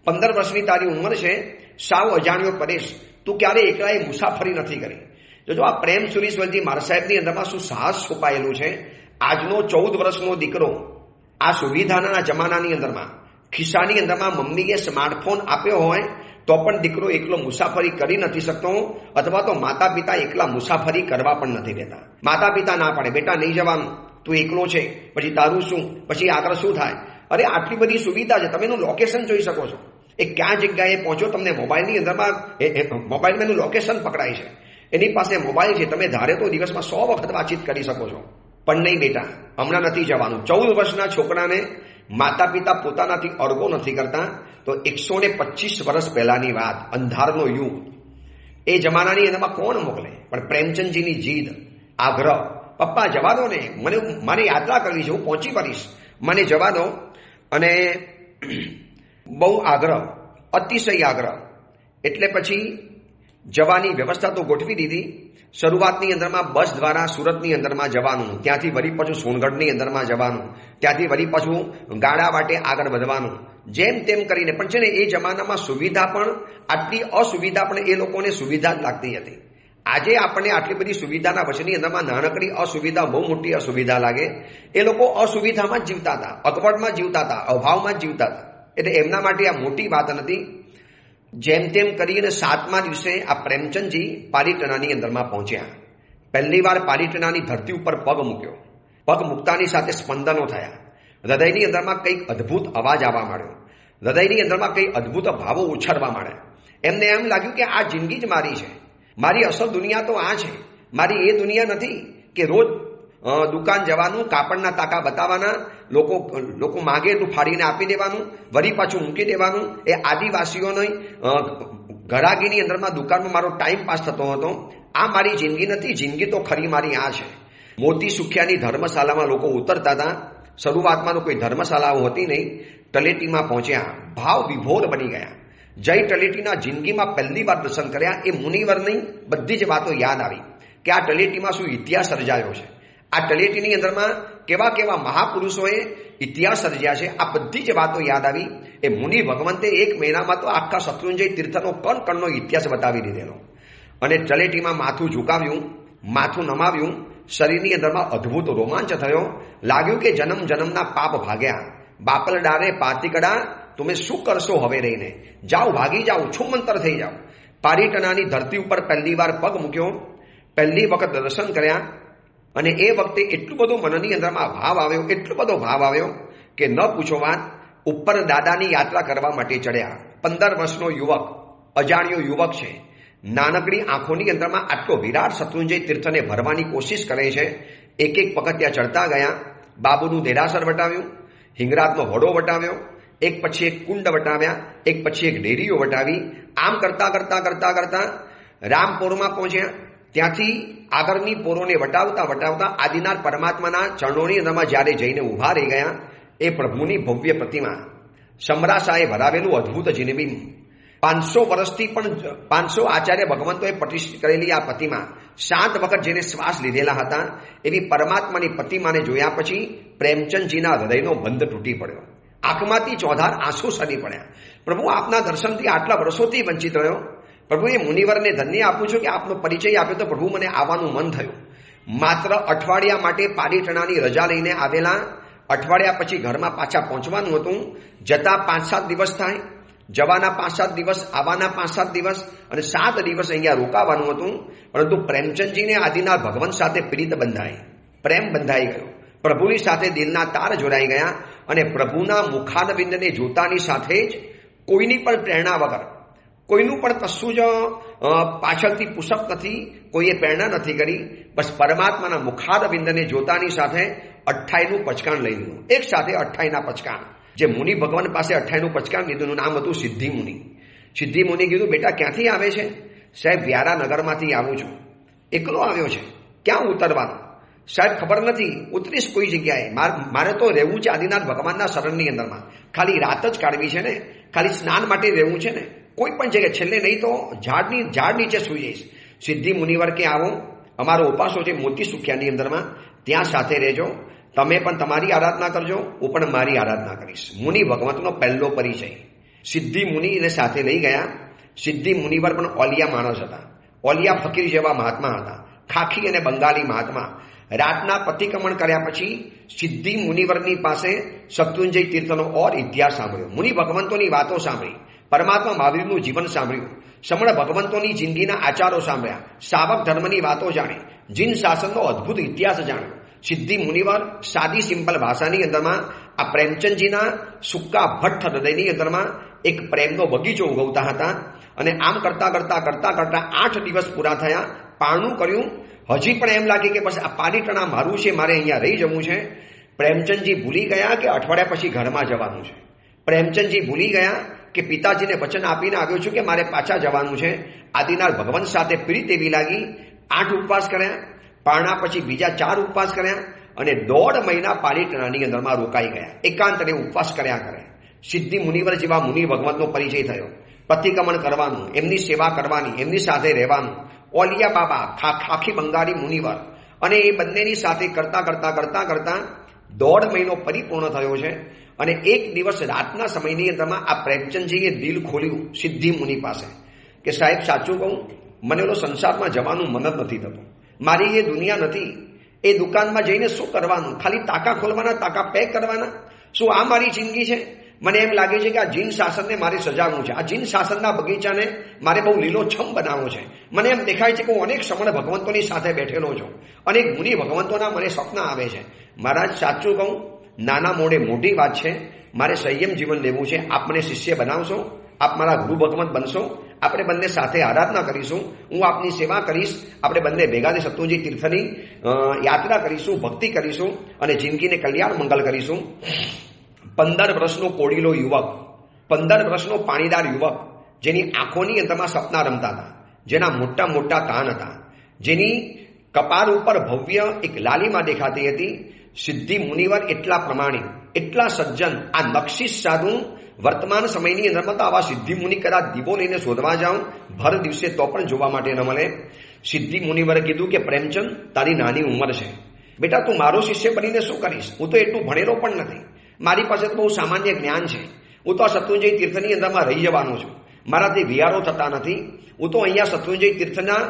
15 વર્ષની તારી ઉંમર છે, સાવ અજાણ્યો પરેશ, તું ક્યારે એકલાએ મુસાફરી નથી કરી. જો આ પ્રેમ સુરીશ્વરજી મહારાજ સાહેબની અંદરમાં શું સાહસ છુપાયેલું છે. આજનો 14 વર્ષનો દીકરો આ સુવિધાના જમાનાની અંદરમાં ખિસ્સાની અંદરમાં મમ્મીએ સ્માર્ટફોન આપ્યો હોય તો પણ દીકરો એકલો મુસાફરી કરી નથી શકતો, અથવા તો માતા પિતા એકલા મુસાફરી કરવા પણ નથી દેતા. માતા પિતા ના પાડે, બેટા નહીં જવાનું, તું એકલો છે, પછી તારું શું, પછી આગળ શું થાય? અરે આટલી બધી સુવિધા છે, તમે એનું લોકેશન જોઈ શકો છો. એ ક્યાં જગ્યાએ પહોંચો તમને મોબાઈલની અંદરમાં મોબાઈલમાં એનું લોકેશન પકડાય છે. એની પાસે મોબાઈલ છે, તમે ધારે તો દિવસમાં 100 વખત વાતચીત કરી શકો છો. પણ નહીં બેટા, હમણાં નથી જવાનું. 14 વર્ષના છોકરાને માતા પિતા પોતાનાથી અળગો નથી કરતા. તો 125 વર્ષ પહેલાની વાત, અંધારનો યુગ, એ જમાનાની અંદરમાં કોણ મોકલે? પણ પ્રેમચંદજીની જીદ, આગ્રહ, પપ્પા જવા દો ને, મને મારી યાત્રા કરવી છે, હું પહોંચી પડીશ, મને જવા દો. અને બહુ આગ્રહ, અતિશય આગ્રહ. એટલે પછી જવાની વ્યવસ્થા તો ગોઠવી દીધી. શરૂઆતની અંદરમાં બસ દ્વારા સુરતની અંદરમાં જવાનું, ત્યાંથી વળી પાછું સોનગઢની અંદરમાં જવાનું, ત્યાંથી વળી પાછું ગાડા વાટે આગળ વધવાનું, જેમ તેમ કરીને. પણ છે ને એ જમાનામાં સુવિધા પણ, આટલી અસુવિધા પણ એ લોકોને સુવિધા જ લાગતી હતી. આજે આપણને આટલી બધી સુવિધાના વચની અંદરમાં નાનકડી અસુવિધા બહુ મોટી અસુવિધા લાગે. એ લોકો અસુવિધામાં જ જીવતા હતા, અગવડમાં જીવતા હતા, અભાવમાં જ જીવતા હતા. એટલે એમના માટે આ મોટી વાત નથી. જેમ તેમ કરીને 7મા દિવસે આ પ્રેમચંદજી પાલીતાણાની અંદરમાં પહોંચ્યા. પહેલી વાર પાલીતાણાની ધરતી ઉપર પગ મૂક્યો. પગ મૂકતાની સાથે સ્પંદનો થયા. હૃદયની અંદરમાં કંઈક અદ્ભુત અવાજ આવવા માંડ્યો. હૃદયની અંદરમાં કંઈક અદ્ભુત ભાવો ઉછળવા માંડ્યા. એમને એમ લાગ્યું કે આ જિંદગી જ મારી છે, મારી અસલ દુનિયા તો આ છે, મારી એ દુનિયા નથી કે રોજ દુકાન જવાનું, કાપડના તાકા બતાવવાના, લોકો માગે એટલું ફાડીને આપી દેવાનું, વળી પાછું મૂકી દેવાનું. એ આદિવાસીઓની ઘરાગીની અંદરમાં દુકાનમાં મારો ટાઈમ પાસ થતો હતો. આ મારી જિંદગી નથી, જિંદગી તો ખરી મારી આ છે. મોતી સુખિયાની ધર્મશાળામાં લોકો ઉતરતા હતા. શરૂઆતમાં તો કોઈ ધર્મશાળાઓ હતી નહીં. તલેટીમાં પહોંચ્યા, ભાવ વિભોર બની ગયા. જય તલેટીના જિંદગીમાં પહેલી વાર દર્શન કર્યા. એ મુનિવરની બધી જ વાતો યાદ આવી કે આ તલેટીમાં શું ઇતિહાસ સર્જાયો છે, આ તલેટીની અંદરમાં કેવા કેવા મહાપુરુષોએ ઇતિહાસ સર્જ્યા છે. આ બધી જ વાતો યાદ આવી. એ મુનિ ભગવંતે 1 મહિનામાં તો આખા શત્રુંજય તીર્થનો કણનો ઇતિહાસ બતાવી દીધેલો. અને તલેટીમાં માથું ઝુકાવ્યું, માથું નમાવ્યું, શરીરની અંદરમાં અદ્ભુત રોમાંચ થયો. લાગ્યું કે જન્મ જન્મના પાપ ભાગ્યા. બાપલ ડારે પાતિકડા, તમે શું કરશો હવે રહીને? જાઓ, ભાગી જાઓ, છુમંતર થઈ જાઓ. પાલીતાણાની ધરતી ઉપર પહેલી વાર પગ મૂક્યો, પહેલી વખત દર્શન કર્યા. અને એ વખતે એટલું બધું મનની અંદરમાં ભાવ આવ્યો, એટલો બધો ભાવ આવ્યો કે ન પૂછો વાત. ઉપર દાદાની યાત્રા કરવા માટે ચડ્યા. 15 વર્ષનો યુવક, અજાણ્યો યુવક છે. નાનકડી આંખોની અંદરમાં આટલો વિરાટ શત્રુંજય તીર્થને ભરવાની કોશિશ કરે છે. એક પગથિયા ચડતા ગયા. બાબુનું દેરાસર વટાવ્યું, હિંગરાજનો વડો વટાવ્યો, એક પછી એક કુંડ વટાવ્યા, એક પછી એક ડેરીઓ વટાવી. આમ કરતા કરતા કરતા કરતા રામપોરમાં પહોંચ્યા. ત્યાંથી આગળની પોરોને વટાવતા વટાવતા આદિનાથ પરમાત્માના ચરણોની અંદરમાં જ્યારે જઈને ઊભા રહી ગયા, એ પ્રભુની ભવ્ય પ્રતિમા, સમરાશાએ ભરાવેલું અદ્ભુત જીનબિંબ, 500 વર્ષથી પણ 500 આચાર્ય ભગવંતોએ પ્રતિષ્ઠિત કરેલી આ પ્રતિમા, 7 વખત જેને શ્વાસ લીધેલા હતા એવી પરમાત્માની પ્રતિમાને જોયા પછી પ્રેમચંદજીના હૃદયનો બંધ તૂટી પડ્યો. આંખમાંથી ચોધાર આંસુ સરી પડ્યા. પ્રભુ, આપના દર્શનથી આટલા વર્ષોથી વંચિત રહ્યો. પ્રભુએ મુનિવરને ધન્ય આપું છું કે આપનો પરિચય આપ્યો તો પ્રભુ મને આવવાનું મન થયું. માત્ર અઠવાડિયા માટે પાલીટણાની રજા લઈને આવેલા. અઠવાડિયા પછી ઘરમાં પાછા પહોંચવાનું હતું. જતા 5-7 દિવસ થાય, જવાના 5-7 દિવસ, આવવાના 5-7 દિવસ અને 7 દિવસ અહીંયા રોકાવાનું હતું. પરંતુ પ્રેમચંદજીને આદિનાથ ભગવાન સાથે પ્રીત બંધાઈ, પ્રેમ બંધાઈ ગયો. પ્રભુની સાથે દિલના તાર જોડાઈ ગયા અને પ્રભુના મુખારવિંદને જોતાની સાથે જ કોઈની પણ પ્રેરણા વગર, કોઈનું પણ કશું જ પાછળથી પુષપ નથી, કોઈએ પ્રેરણા નથી કરી. બસ પરમાત્માના મુખારવિંદને જોતાની સાથે 28નું પચકાણ લઈ લીધું. એક સાથે 28ના પચકાણ. જે મુનિ ભગવાન પાસે 28નું પચકાણ લીધું, નામ હતું સિદ્ધિ મુનિ. સિદ્ધિ મુનિ કીધું, બેટા ક્યાંથી આવે છે? સાહેબ, વ્યારા નગરમાંથી આવું છું. એકલો આવ્યો છે, ક્યાં ઉતરવાનું? સાહેબ, ખબર નથી, ઉતરીશ કોઈ જગ્યાએ. મારે તો રહેવું છે આદિનાથ ભગવાનના શરણની અંદરમાં. ખાલી રાત જ કાઢવી છે ને, ખાલી સ્નાન માટે રહેવું છે ને. કોઈ પણ જગ્યાએ, છેલ્લે નહીં તો ઝાડ નીચે સુઈ જઈશ. સિદ્ધિ મુનિવર કે આવો, અમારો ઉપાસો છે મોતી સુખ્યાની અંદરમાં, ત્યાં સાથે રહેજો. તમે પણ તમારી આરાધના કરજો, હું પણ મારી આરાધના કરીશ. મુનિ ભગવંતનો પહેલો પરિચય. સિદ્ધિ મુનિને સાથે લઈ ગયા. સિદ્ધિ મુનિવર પણ ઓલિયા માણસ હતા. ઓલિયા ફકીર જેવા મહાત્મા હતા, ખાખી અને બંગાળી મહાત્મા. રાતના પ્રતિક્રમણ કર્યા પછી સિદ્ધિ મુનિવરની પાસે શત્રુંજય તીર્થનો ઓર ઇતિહાસ સાંભળ્યો. મુનિ ભગવંતોની વાતો સાંભળી, પરમાત્મા મહાવીરનું જીવન સાંભળ્યું, સમણ ભગવંતોની જિંદગીના આચારો સાંભળ્યા, સાવક ધર્મની વાતો જાણી, જીન શાસનનો અદ્ભુત ઇતિહાસ જાણ્યો. સિદ્ધિ મુનિવર સાદી સિમ્પલ ભાષાની અંદરમાં આ પ્રેમચંદજીના સુક્કા ભટ્ટ હૃદયની અંદરમાં એક પ્રેમનો બગીચો ઉગવતા હતા. અને આમ કરતા કરતા કરતા કરતા 8 દિવસ પૂરા થયા. પારણું કર્યું. હજી પણ એમ લાગે કે બસ આ પાલીટણા મારું છે, મારે અહીંયા રહી જવું છે. પ્રેમચંદજી ભૂલી ગયા કે અઠવાડિયા પછી ઘરમાં જવાનું છે. પ્રેમચંદજી ભૂલી ગયા કે પિતાજીને વચન આપીને આવ્યો છું કે મારે પાછા જવાનું છે. આદિનાથ ભગવાન સાથે પ્રીત એવી લાગી. 8 ઉપવાસ કર્યા. પારણા પછી બીજા 4 ઉપવાસ કર્યા અને 1.5 મહિના પાલીટણાની અંદરમાં રોકાઈ ગયા. એકાંતરે ઉપવાસ કર્યા કરે. સિદ્ધિ મુનિવર જેવા મુનિ ભગવંતનો પરિચય થયો. પ્રતિક્રમણ કરવાનું, એમની સેવા કરવાની, એમની સાથે રહેવાનું. ઓલિયા બાબા, ખાખી બંગાળી મુનિવર, અને એ બંનેની સાથે કરતા કરતા કરતા કરતા 1.5 મહિનો પરિપૂર્ણ થયો છે. અને એક દિવસ રાતના સમયની અંદરમાં આ પ્રેમચંદજીએ દિલ ખોલ્યું સિદ્ધિ મુનિ પાસે કે સાહેબ, સાચું કહું, મને તો સંસારમાં જવાનું મન જ નથી થતું. મારી એ દુનિયા નથી. એ દુકાનમાં જઈને શું કરવાનું? ખાલી તાકા ખોલવાના, તાકા પેક કરવાના? શું આ મારી જિંદગી છે? મને એમ લાગે છે કે આ જીન શાસનને મારે સજાવવું છે. આ જીન શાસનના બગીચાને મારે બહુ લીલોછમ બનાવવો છે. મને એમ દેખાય છે કે હું અનેક સમણ ભગવંતોની સાથે બેઠેલો છું. અનેક મુનિ ભગવંતોના મને સ્વપ્ન આવે છે. મહારાજ, સાચું કહું, નાના મોઢે મોટી વાત છે. મારે સંયમ જીવન લેવું છે. આપ મને શિષ્ય બનાવશો? આપ મારા ગુરુ ભગવંત બનશો? આપણે બંને સાથે આરાધના કરીશું. હું આપની સેવા કરીશ. આપણે બંને ભેગા શત્રુંજય તીર્થની યાત્રા કરીશું, ભક્તિ કરીશું અને જિંદગીને કલ્યાણ મંગલ કરીશું. 15 વર્ષનો કોડીલો યુવક, 15 વર્ષનો પાણીદાર યુવક, જેની આંખોની અંદરમાં સપના રમતા હતા, જેના મોટા મોટા કાન હતા, જેની કપાળ ઉપર ભવ્ય એક લાલીમાં દેખાતી હતી. સિદ્ધિ મુનિવર એટલા પ્રમાણિક, એટલા સજ્જન, આ નક્ષીશ સાધુ વર્તમાન સમયની અંદરમાં તો આવા સિદ્ધિ મુનિ કદાચ દીવો લઈને શોધવા જાઉં ભર દિવસે તો પણ જોવા માટે ન મળે. સિદ્ધિ મુનિવરે કીધું કે પ્રેમચંદ, તારી નાની ઉંમર છે બેટા, તું મારો શિષ્ય બનીને શું કરીશ? હું તો એટલું ભણેલો પણ નથી. મારી પાસે તો બહુ સામાન્ય જ્ઞાન છે. હું તો આ શત્રુંજય તીર્થની અંદરમાં રહી જવાનો છું. મારાથી વિહારો થતા નથી. હું તો અહીંયા શત્રુંજય તીર્થના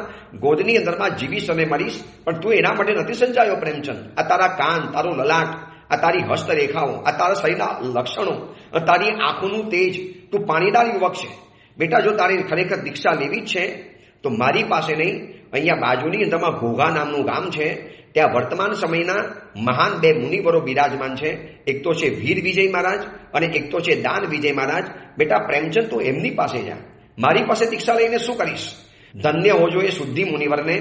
ગોદની અંદરમાં જીવીશ અને મરીશ. પણ તું એના માટે નથી સંજાયો પ્રેમચંદ. આ તારા કાન, તારું લલાટ, આ તારી હસ્તરેખાઓ, આ તારા શરીરના લક્ષણો, તારી આંખોનું તેજ, તું પાણીદાર યુવક છે બેટા. જો તારી ખરેખર દીક્ષા લેવી જ છે તો મારી પાસે નહીં, અહીંયા બાજુની અંદરમાં ઘોઘા નામનું ગામ છે, ત્યાં વર્તમાન સમયના મહાન 2 મુનિવરો બિરાજમાન છે. એક તો છે વીર વિજય મહારાજ અને એક તો છે દાન વિજય મહારાજ. બેટા પ્રેમચંદ, તું એમની પાસે જા. મારી પાસે દીક્ષા લઈને શું કરીશ? ધન્ય હોજો એ શુદ્ધિ મુનિવરને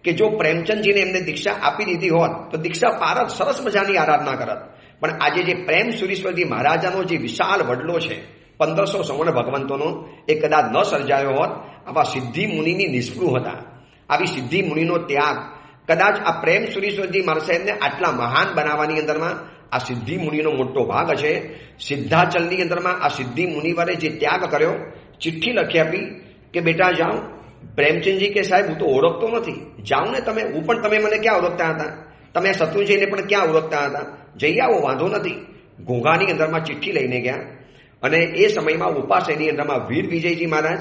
કે જો પ્રેમચંદજીને એમને દીક્ષા આપી દીધી હોત તો દીક્ષા પારત સરસ મજાની આરાધના કરત. પણ આજે જે પ્રેમ સુરીશ્વરજી મહારાજાનો જે વિશાળ વડલો છે 1500 સંવણ ભગવંતોનો, એ કદાચ ન સર્જાયો હોત. આવા સિદ્ધિ મુનિની નિષ્પૃહતા, આવી સિદ્ધિ મુનિનો ત્યાગ, કદાચ આ પ્રેમ સુરીશ્વરજી મહારાજ સાહેબને આટલા મહાન બનાવવાની અંદરમાં આ સિદ્ધિ મુનિનો મોટો ભાગ છે. સિદ્ધાચલની અંદરમાં આ સિદ્ધિ મુનિવરે જે ત્યાગ કર્યો, ચિઠ્ઠી લખી આપી કે બેટા જાઓ. પ્રેમચંદજી કે સાહેબ હું તો ઓળખતો નથી, જાઓ ને તમે, હું પણ તમે મને ક્યાં ઓળખતા હતા, તમે આ શત્રુંજયને પણ ક્યાં ઓળખતા હતા, જઈ આવો, વાંધો નથી. ઘોઘાની અંદરમાં ચિઠ્ઠી લઈને ગયા અને એ સમયમાં ઉપાસેની અંદરમાં વીર વિજયજી મહારાજ,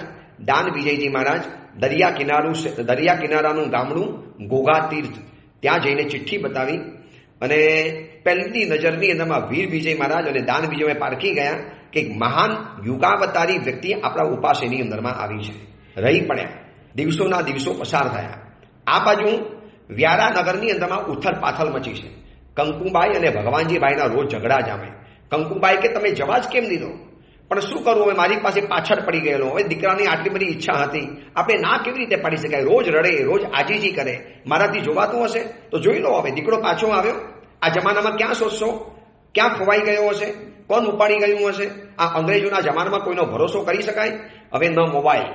દાન વિજયજી મહારાજ, દરિયા કિનારાનું ગામડું ઘોઘા તીર્થ, ત્યાં જઈને ચિઠ્ઠી બતાવી અને પહેલી નજરની અંદરમાં વીર વિજય મહારાજ અને દાન વિજય પારખી ગયા કે મહાન યુગાવતારી વ્યક્તિ આપણા ઉપાસેની અંદરમાં આવી છે. રહી પડ્યા, દિવસોના દિવસો પસાર થયા. આ બાજુ વ્યારાનગરની અંદરમાં ઉથલ પાથલ મચી છે. કંકુબાઈ અને ભગવાનજીભાઈના રોજ ઝઘડા જામે. કંકુબાઈ કે તમે જવા જ કેમ દીધો? પણ શું કરવું, હવે મારી પાસે પાછળ પડી ગયેલો, હવે દીકરાની આટલી બધી ઈચ્છા હતી, આપણે ના કેવી રીતે પાડી શકાય? રોજ રડે, રોજ આજીજી કરે, મારાથી જોવાતું હશે તો જોઈ લો. હવે દીકરો પાછો આવ્યો, આ જમાનામાં ક્યાં શોધશો? ક્યાં ખોવાઈ ગયો હશે? કોણ ઉપાડી ગયું હશે? આ અંગ્રેજોના જમાનામાં કોઈનો ભરોસો કરી શકાય? હવે ન મોબાઈલ,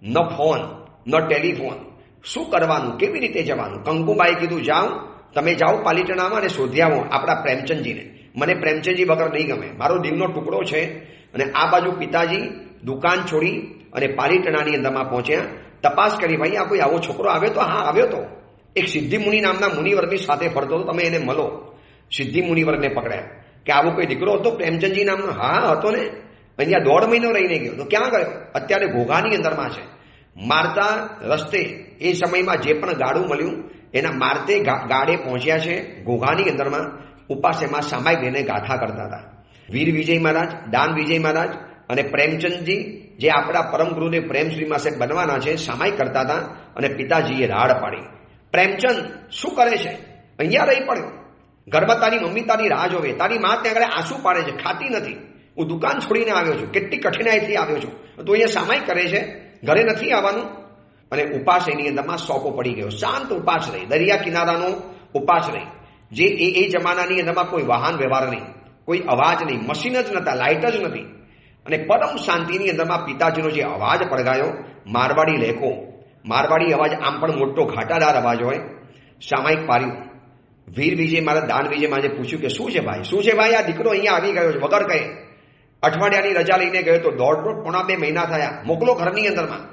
ન ફોન, ન ટેલિફોન, શું કરવાનું? કેવી રીતે જવાનું? કંકુબાઈ કીધું જાઓ, તમે જાઓ પાલિટણામાં અને શોધી આવો આપણા પ્રેમચંદજીને. મને પ્રેમચંદજી વગર નહીં ગમે, મારો દીવનો ટુકડો છે. અને આ બાજુ પિતાજી દુકાન છોડી અને પાલિટણાની અંદરમાં પહોંચ્યા. તપાસ કરી, ભાઈ આ કોઈ આવો છોકરો આવ્યો તો? હા આવ્યો તો, એક સિદ્ધિ મુનિ નામના મુનિવરની સાથે ફરતો હતો, તમે એને મળો. સિદ્ધિ મુનિવરને પકડ્યા કે આવો કોઈ દીકરો હતો પ્રેમચંદજી નામનો? હા હતો ને, અહીંયા 1.5 મહિનો રહીને ગયો. તો ક્યાં ગયો? અત્યારે ઘોઘાની અંદરમાં છે. મારતા રસ્તે એ સમયમાં જે પણ ગાડું મળ્યું એના મારતે ગાડે પહોંચ્યા છે. ઘોઘાની અંદરમાં ઉપાસેમાં સામાયિક લઈને ગાથા કરતા હતા. વીર વિજય મહારાજ, દાન વિજય મહારાજ અને પ્રેમચંદજી જે આપણા પરમ ગુરુદેવ પ્રેમશ્રી માસે બનવાના છે, સામાયિક કરતા હતા. અને પિતાજીએ રાડ પાડી, પ્રેમચંદ શું કરે છે? અહીંયા રહી પડ્યો, ઘરમાં તારી મમ્મી તારી રાહ જોવે, તારી માં ત્યાં આગળ આંસુ પાડે છે, ખાતી નથી, હું દુકાન છોડીને આવ્યો છું, કેટલી કઠિનાઈથી આવ્યો છું, તો અહીંયા સામાયિક કરે છે, ઘરે નથી આવવાનું. અને ઉપાસ એની અંદરમાં સોંપો પડી ગયો. શાંત ઉપાસ રહી, દરિયા કિનારાનો ઉપાસ રહી. જે એ જમાનાની અંદરમાં કોઈ વાહન વ્યવહાર નહીં, કોઈ અવાજ નહીં, મશીન જ નતા, લાઇટ જ નથી. અને પરમ શાંતિની અંદરમાં પિતાજીનો જે અવાજ પડગાયો, મારવાડી લેખો, મારવાડી અવાજ આમ પણ મોટો ઘાટાદાર અવાજ હોય, સામાયિક પાડ્યું. વીર વિજય મારા, દાન વિજય મારે પૂછ્યું કે શું છે ભાઈ, શું છે ભાઈ? આ દીકરો અહીંયા આવી ગયો છે વગર કહે, અઠવાડિયાની રજા લઈને ગયો તો 1.5-2 મહિના થયા, મોકલો ઘરની અંદરમાં.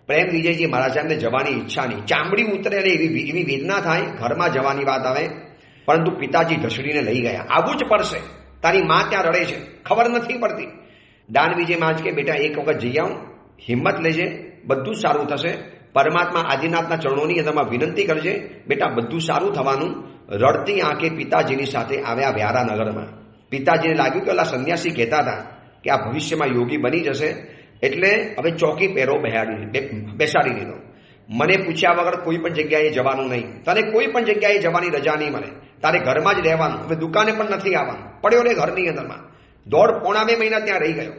પ્રેમ વિજયજી મહારાજ સાહેબને જવાની ઈચ્છા નહીં, ચામડી ઉતરે અને એવી વેદના થાય, ઘરમાં જવાની વાત આવે. પરંતુ પિતાજી ઘસડીને લઈ ગયા. આવવું જ પડશે, તારી માં ત્યાં રડે છે, ખબર નથી પડતી. દાન વિજય મહારાજ કે બેટા એક વખત જઈ આવું, હિંમત લેજે, બધું સારું થશે. પરમાત્મા આદિનાથના ચરણોની અંદરમાં વિનંતી કરજે, બેટા બધું સારું થવાનું. રડતી આંખે પિતાજીની સાથે આવ્યા વ્યારાનગરમાં. પિતાજીને લાગ્યું કે ઓલા સંન્યાસી કહેતા હતા કે આ ભવિષ્યમાં યોગી બની જશે, એટલે હવે ચોકી પહેરો બેસાડી દીધો. મને પૂછ્યા વગર કોઈ પણ જગ્યાએ જવાનું નહીં, તને કોઈ પણ જગ્યાએ જવાની રજા નહીં મળે, તારે ઘરમાં જ રહેવાનું, હવે દુકાને પણ નથી આવવાનું. પડ્યો રે ઘરની અંદરમાં, 1.5-2 મહિના ત્યાં રહી ગયો.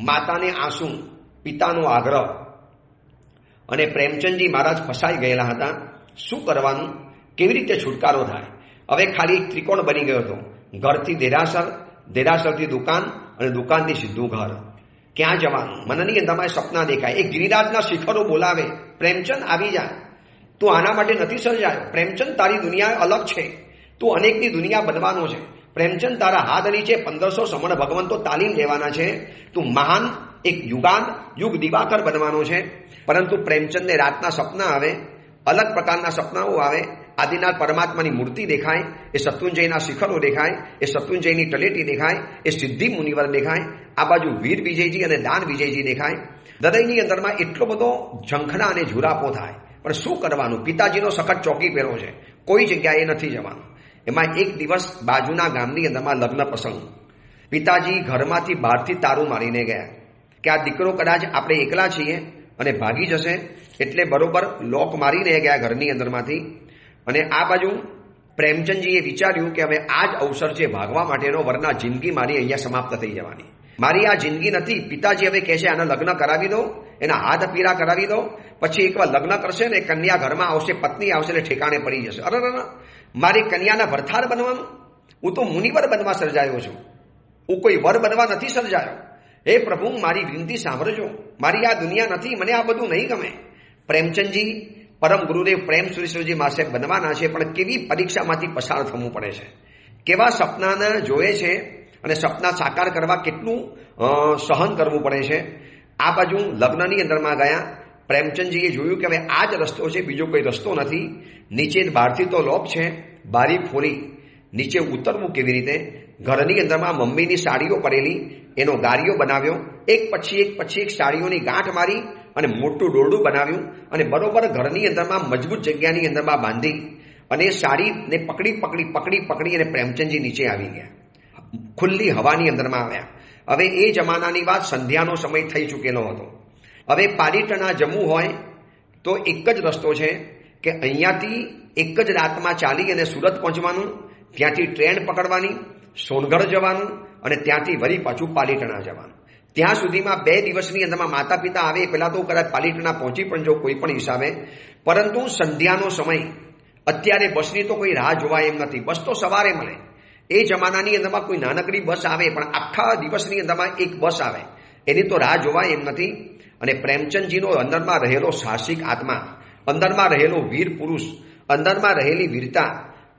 માતાને આંસુ, પિતાનો આગ્રહ. અને પ્રેમચંદજી મહારાજ ફસાઈ ગયેલા હતા. શું કરવાનું, કેવી રીતે છુટકારો થાય? હવે ખાલી એક ત્રિકોણ બની ગયો હતો, ઘરથી દેરાસર, દેરાસરથી દુકાન અને દુકાનથી સીધું ઘર. ક્યાં જવાનું? મનની અંદરમાં સપના દેખાય. એ ગિરિરાજના શિખરો બોલાવે, પ્રેમચંદ આવી જા, તું આના માટે નથી સર્જાયો. પ્રેમચંદ તારી દુનિયા અલગ છે, તું અનેકની દુનિયા બનવાનો છે. પ્રેમચંદ તારા હાથ નીચે 1500 સમણ ભગવંતો તાલીમ લેવાના છે, તું મહાન એક યુગ દિવાકર બનવાનો છે. પરંતુ પ્રેમચંદને રાતના સપના આવે, અલગ પ્રકારના સપનાઓ આવે. આદિનાથ પરમાત્માની મૂર્તિ દેખાય, એ શત્રુંજયના શિખરો દેખાય, એ શત્રુંજયની તલેટી દેખાય, એ સિદ્ધિ મુનિવર દેખાય. આ બાજુ વીર વિજયજી અને દાન વિજયજી દેખાય. હૃદયની અંદરમાં એટલો બધો ઝંખના અને ઝુરાપો થાય. પણ શું કરવાનું? પિતાજીનો સખત ચોકી પહેરો છે, કોઈ જગ્યાએ નથી જવાનું. એમાં એક દિવસ બાજુના ગામની અંદરમાં લગ્ન પ્રસંગ. પિતાજી ઘરમાંથી બહારથી તારું મારીને ગયા કે આ દીકરો કદાચ આપણે એકલા છીએ અને ભાગી જશે, એટલે બરોબર લોક મારીને ગયા ઘરની અંદરમાંથી. અને આ બાજુ પ્રેમચંદજીએ વિચાર્યું કે હવે આ જ અવસર છે ભાગવા માટેનો, વરના જિંદગી મારી અહીંયા સમાપ્ત થઈ જવાની. મારી આ જિંદગી નથી. પિતાજી હવે કહે છે આના લગ્ન કરાવી દો, એના હાથ પીરા કરાવી દો, પછી એકવાર લગ્ન કરશે ને કન્યા ઘરમાં આવશે, પત્ની આવશે એટલે ઠેકાણે પડી જશે. અરે મારી કન્યાના ભરથાર બનવાનું? હું તો મુનિવર બનવા સર્જાયો છું, હું કોઈ વર બનવા નથી સર્જાયો. હે પ્રભુ, મારી વિનંતી સાંભળજો. મારી આ દુનિયા નથી, મને આ બધું નહીં ગમે. પ્રેમચંદજી પરમ ગુરુદેવ પ્રેમ સુરેશ્વરજી માસે બનવાના છે, પણ કેવી પરીક્ષામાંથી પસાર થવું પડે છે, કેવા સપનાને જોયે છે અને સપના સાકાર કરવા કેટલું સહન કરવું પડે છે. આ બાજુ લગ્નની અંદરમાં ગયા. પ્રેમચંદજીએ જોયું કે હવે આ જ રસ્તો છે, બીજો કોઈ રસ્તો નથી. નીચે બહારથી તો લોક છે, બારી ખોલી નીચે ઉતરવું કેવી રીતે? ઘરની અંદરમાં મમ્મીની સાડીઓ પડેલી, એનો ગારીઓ બનાવ્યો. એક પછી એક સાડીઓની ગાંઠ મારી અને મોટું દોરડું બનાવ્યું અને બરોબર ઘરની અંદરમાં મજબૂત જગ્યાની અંદરમાં બાંધી અને સાડીને પકડી અને પ્રેમચંદજી નીચે આવી ગયા. ખુલ્લી હવાની અંદરમાં આવ્યા. હવે એ જમાનાની વાત, સંધ્યાનો સમય થઈ ચૂકેલો હતો. હવે પાલીતાણા જમવું હોય તો એક જ રસ્તો છે કે અહીંયાથી એક જ રાતમાં ચાલી અને સુરત પહોંચવાનું, ત્યાંથી ટ્રેન પકડવાની, સોનગઢ જવાનું અને ત્યાંથી વળી પાછું પાલીતાણા જવાનું. ત્યાં સુધીમાં 2 દિવસની અંદરમાં માતા પિતા આવે પહેલાં તો કદાચ પાલીતાણા પહોંચી પણ જો કોઈ પણ હિસાબે. પરંતુ સંધ્યાનો સમય, અત્યારે બસની તો કોઈ રાહ જોવાય એમ નથી. બસ તો સવારે મળે. એ જમાનાની અંદરમાં કોઈ નાનકડી બસ આવે, પણ આખા દિવસની અંદરમાં એક બસ આવે, એની તો રાહ જોવાય એમ નથી. અને પ્રેમચંદજીનો અંદરમાં રહેલો સાહસિક આત્મા, અંદરમાં રહેલો વીર પુરુષ, અંદરમાં રહેલી વીરતા,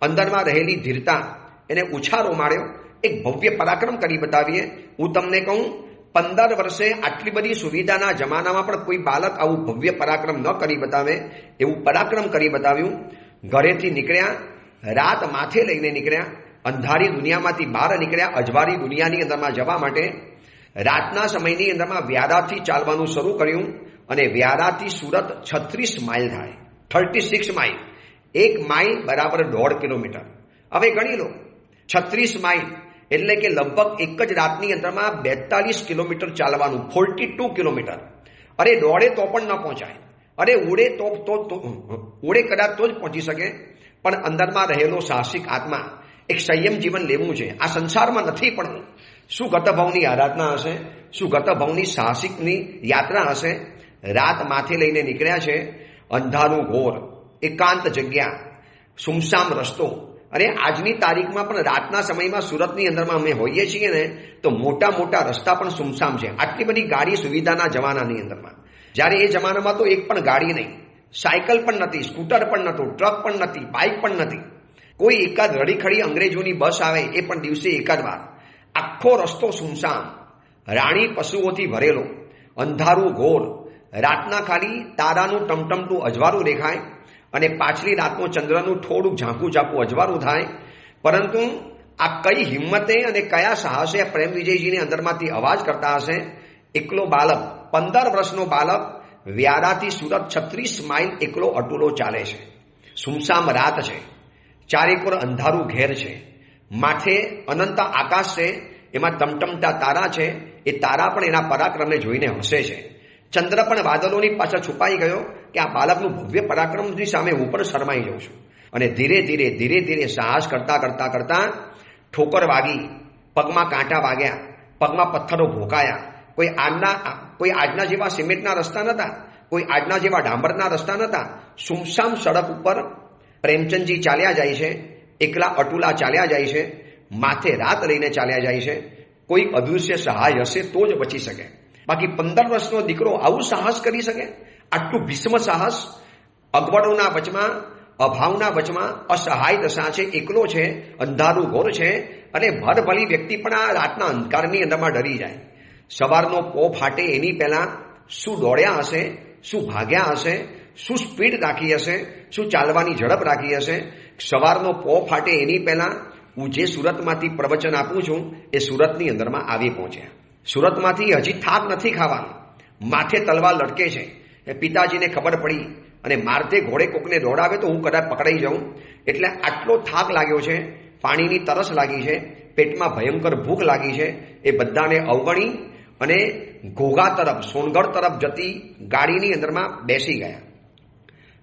અંદરમાં રહેલી ધીરતા, એને ઉછારો માર્યો. એક ભવ્ય પરાક્રમ કરી બતાવીએ. હું તમને કહું, 15 વર્ષે આટલી બધી સુવિધાના જમાનામાં પણ કોઈ બાળક આવું ભવ્ય પરાક્રમ ન કરી બતાવે એવું પરાક્રમ કરી બતાવ્યું. ઘરેથી નીકળ્યા, રાત માથે લઈને નીકળ્યા, અંધારી દુનિયામાંથી બહાર નીકળ્યા, અજવાળી દુનિયાની અંદરમાં જવા માટે. રાતના સમયની અંદરમાં વ્યારાથી ચાલવાનું શરૂ કર્યું અને વ્યારાથી સુરત 36 માઇલ થાય, 36 માઇલ. 1 માઇલ બરાબર 1.5 કિલોમીટર. હવે ગણી લો, 36 માઇલ એટલે કે લગભગ એક જ રાતની અંદરમાં 42 કિલોમીટર ચાલવાનું, 42 કિલોમીટર. અરે દોડે તો પણ ન પહોંચાય, અરે ઉડે તો ઉડે કદાચ તો જ પહોંચી શકે. પણ અંદરમાં રહેલો સાહસિક આત્મા, એક સંયમ જીવન લેવું છે, આ સંસારમાં નથી પડવું. શું ગતભાવની આરાધના હશે, શું ગતભાવની સાહસિકની યાત્રા હશે. રાત માથે લઈને નીકળ્યા છે. અંધારું ઘોર, એકાંત જગ્યા, સુમસામ રસ્તો. અરે આજની તારીખમાં પણ રાતના સમયમાં સુરતની અંદરમાં અમે હોઈએ છીએ ને, તો મોટા રસ્તા પણ સુમસામ છે. આટલી બધી ગાડી સુવિધાના જમાનાની અંદરમાં. જ્યારે એ જમાનામાં તો એક પણ ગાડી નહીં, સાયકલ પણ નથી, સ્કૂટર પણ નહોતું, ટ્રક પણ નથી, બાઇક પણ નથી. કોઈ એકાદ રડીખડી અંગ્રેજોની બસ આવે એ પણ દિવસે એકાદ વાર. આખો રસ્તો સુમસામ, રાણી પશુઓથી ભરેલો, અંધારું ઘોર. રાતના ખાલી તારાનું ટમટમતું અજવાળું દેખાય અને પાછલી રાતનો ચંદ્રનું થોડું ઝાંખું અજવાળું થાય. પરંતુ આ કઈ હિંમતે અને કયા સાહસે પ્રેમ વિજયજીને અંદરમાંથી અવાજ કરતા હશે. એકલો બાળક, 15 વર્ષનો બાળક વ્યારાથી સુરત 36 માઇલ એકલો અટુલો ચાલે છે. સુમસામ રાત છે, ચારેકોર અંધારું ઘેર છે, માથે અનંત આકાશ છે, એમાં ટમટમતા તારા છે. એ તારા પણ એના પરાક્રમને જોઈને હસે છે. ચંદ્ર પણ વાદળોની પાછળ છુપાઈ ગયો કે આ બાળકનું ભવ્ય પરાક્રમની સામે હું પણ શરમાઈ જાઉં છું. અને ધીરે ધીરે સાહસ કરતા ઠોકર વાગી, પગમાં કાંટા વાગ્યા, પગમાં પથ્થરો ભોકાયા. કોઈ આજના જેવા સિમેન્ટના રસ્તા નહોતા, કોઈ આજના જેવા ડાંબરના રસ્તા નહોતા. સુમસામ સડક ઉપર પ્રેમચંદજી ચાલ્યા જાય છે, એકલા અટુલા ચાલ્યા જાય છે, માથે રાત લઈને ચાલ્યા જાય છે. કોઈ અદૃશ્ય સહાય હશે તો જ બચી શકે. બાકી 15 વર્ષનો દીકરો આવું સાહસ કરી શકે? આટલું ભીષ્મ સાહસ! અગવડોના વચમાં, અભાવના વચમાં અસહાય દશા છે, એકલો છે, અંધારું ઘોર છે. અને ભરભલી વ્યક્તિ પણ આ રાતના અંધકારની અંદરમાં ડરી જાય. સવારનો પો ફાટે એની પહેલા શું દોડ્યા હશે, શું ભાગ્યા હશે, શું સ્પીડ રાખી હશે, શું ચાલવાની ઝડપ રાખી હશે. સવારનો પો ફાટે એની પહેલા હું જે સુરતમાંથી પ્રવચન આપું છું એ સુરતની અંદરમાં આવી પહોંચ્યા. સુરતમાંથી હજી થાક નથી ખાવાનો, માથે તલવાર લટકે છે. એ પિતાજીને ખબર પડી અને મારતે ઘોડે કોકને દોડાવે તો હું કદાચ પકડાઈ જાઉં. એટલે આટલો થાક લાગ્યો છે, પાણીની તરસ લાગી છે, પેટમાં ભયંકર ભૂખ લાગી છે. એ બધાને અવગણી અને ઘોઘા તરફ, સોનગઢ તરફ જતી ગાડીની અંદરમાં બેસી ગયા.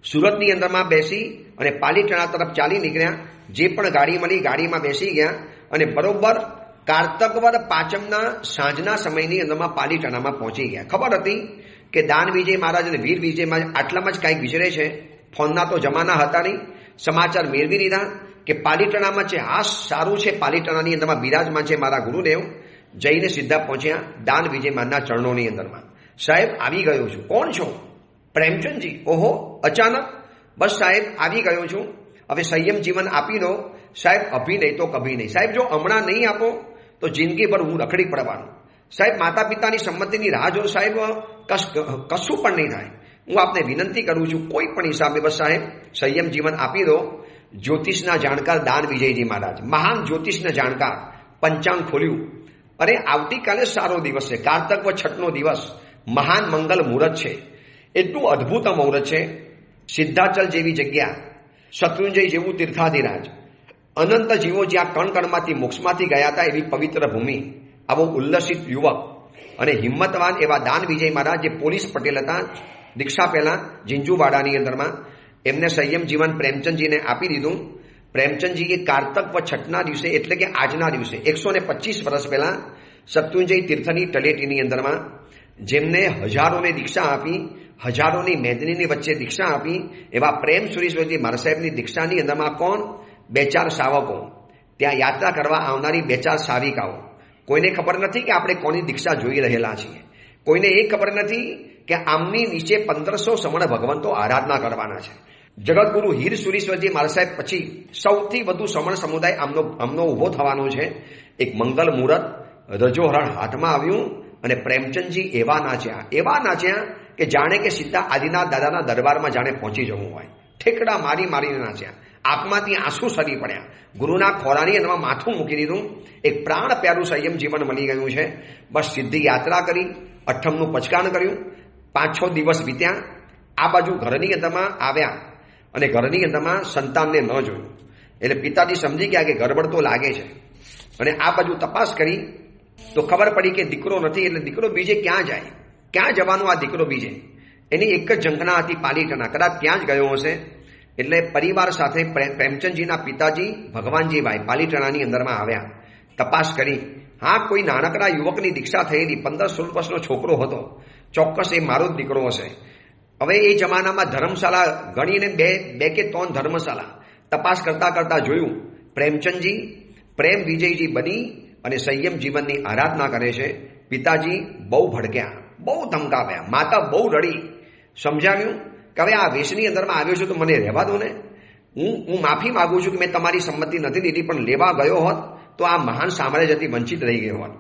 સુરતની અંદરમાં બેસી અને પાલીતાણા તરફ ચાલી નીકળ્યા. જે પણ ગાડી મળી ગાડીમાં બેસી ગયા અને બરોબર કારતક પાંચમના સાંજના સમયની અંદરમાં પાલીતાણામાં પહોંચી ગયા. ખબર હતી કે દાન વિજય મહારાજ અને વીર વિજય મહારાજ આટલામાં જ કાંઈક વિચરે છે. ફોનના તો જમાના હતા નહીં. સમાચાર મેળવી લીધા. કે પાલીતાણામાં છે, હા સારું છે, પાલીતાણાની અંદરમાં બિરાજમાન છે મારા ગુરુદેવ. જઈને સીધા પહોંચ્યા દાન વિજય માના ચરણોની અંદરમાં. સાહેબ આવી ગયો છું. કોણ છો? પ્રેમચંદજી. ઓહો, અચાનક? બસ સાહેબ આવી ગયો છું, હવે સંયમ જીવન આપી દો. સાહેબ અભી નહીં તો કભી નહીં. સાહેબ જો હમણાં નહીં આપો તો જિંદગીભર હું રખડી પડવાનું. સાહેબ માતા પિતાની સંમતિની રાહ જો સાહેબ, કશું પણ નહીં થાય. હું આપને વિનંતી કરું છું કોઈ પણ હિસાબે બસ સાહેબ સંયમ જીવન આપી દો. જ્યોતિષના જાણકાર દાન વિજયજી મહારાજ, મહાન જ્યોતિષના જાણકાર, પંચાંગ ખોલ્યું. અરે આવતીકાલે સારો દિવસ છે, કારતક છઠનો દિવસ, મહાન મંગલ મુહૂર્ત છે. એટલું અદ્ભુત મુહૂર્ત છે. સિદ્ધાચલ જેવી જગ્યા, શત્રુંજય જેવું તીર્થાધિરાજ, અનંત જીવો જ્યાં કણ કણમાંથી મોક્ષમાંથી ગયા હતા એવી પવિત્ર ભૂમિ, આવો ઉલ્લસિત યુવક અને હિંમતવાન એવા દાન વિજય મહારાજ જે પોલીસ પટેલ હતા દીક્ષા પહેલા ઝીંઝુવાડાની અંદરમાં, એમને સંયમ જીવન પ્રેમચંદજીને આપી દીધું. પ્રેમચંદજીએ કારતક છઠના દિવસે એટલે કે આજના દિવસે 125 વર્ષ પહેલા શત્રુંજય તીર્થની તળેટીની અંદરમાં જેમને હજારોને દીક્ષા આપી, હજારોની મેદનીની વચ્ચે દીક્ષા આપી એવા પ્રેમ સુરેશ્વરજી મહારાજ સાહેબની દીક્ષાની અંદરમાં કોણ? 2-4 શાવકો, ત્યાં યાત્રા કરવા આવનારી 2-4 શાવિકાઓ. કોઈને ખબર નથી કે આપણે કોની દીક્ષા જોઈ રહેલા છીએ. કોઈને એ ખબર નથી કે આમની નીચે 1500 સમણ ભગવંતો આરાધના કરવાના છે. જગતગુરુ હીર સુરેશ્વરજી મહારાજ સાહેબ પછી સૌથી વધુ સમણ સમુદાય આમનો ઊભો થવાનો છે. એક મંગલ મુહૂર્ત, રજોહરણ હાથમાં આવ્યું અને પ્રેમચંદજી એવા નાચ્યા કે જાણે કે સીધા આદિનાથ દાદાના દરબારમાં જાણે પહોંચી જવું હોય. ઠેકડા મારીને નાચ્યા, આંખમાંથી આંસુ સરી પડ્યા. ગુરુના ખોરાની અંદરમાં માથું મૂકી દીધું. એક પ્રાણ પ્યારું સંયમ જીવન મળી ગયું છે. બસ સીધી યાત્રા કરી, અઠ્ઠમનું પચકાણ કર્યું. 5-6 દિવસ વીત્યા. આ બાજુ ઘરની અંદરમાં આવ્યા અને ઘરની અંદરમાં સંતાનને ન જોયું એટલે પિતાજી સમજી ગયા કે ગરબડ તો લાગે છે. અને આ બાજુ તપાસ કરી તો ખબર પડી કે દીકરો નથી. એટલે દીકરો બીજે ક્યાં જાય? ક્યાં જવાનું આ દીકરો બીજે? એની એક જ ઝંખના હતી પાલીતાણા, કદાચ ત્યાં જ ગયો હશે. એટલે પરિવાર સાથે પ્રેમચંદજીના પિતાજી ભગવાનજીભાઈ પાલીતાણાની અંદરમાં આવ્યા. તપાસ કરી, હા કોઈ નાનકડા યુવકની દીક્ષા થયેલી, 15-16 વર્ષનો છોકરો હતો, ચોક્કસ એ મારો જ દીકરો હશે. હવે એ જમાનામાં ધર્મશાળા ગણીને 2 કે 3 ધર્મશાળા તપાસ કરતા જોયું પ્રેમચંદજી પ્રેમ વિજયજી બની અને સંયમ જીવનની આરાધના કરે છે. પિતાજી બહુ ભડક્યા, બહુ ધમકાવ્યા, માતા બહુ રડી. સમજાવ્યું કે હવે આ વેશની અંદરમાં આવ્યો છું તો મને રહેવા દો ને. હું માફી માગું છું કે મેં તમારી સંમતિ નથી લીધી, પણ લેવા ગયો હોત તો આ મહાન સામ્રાજ્યથી વંચિત રહી ગયો હોત.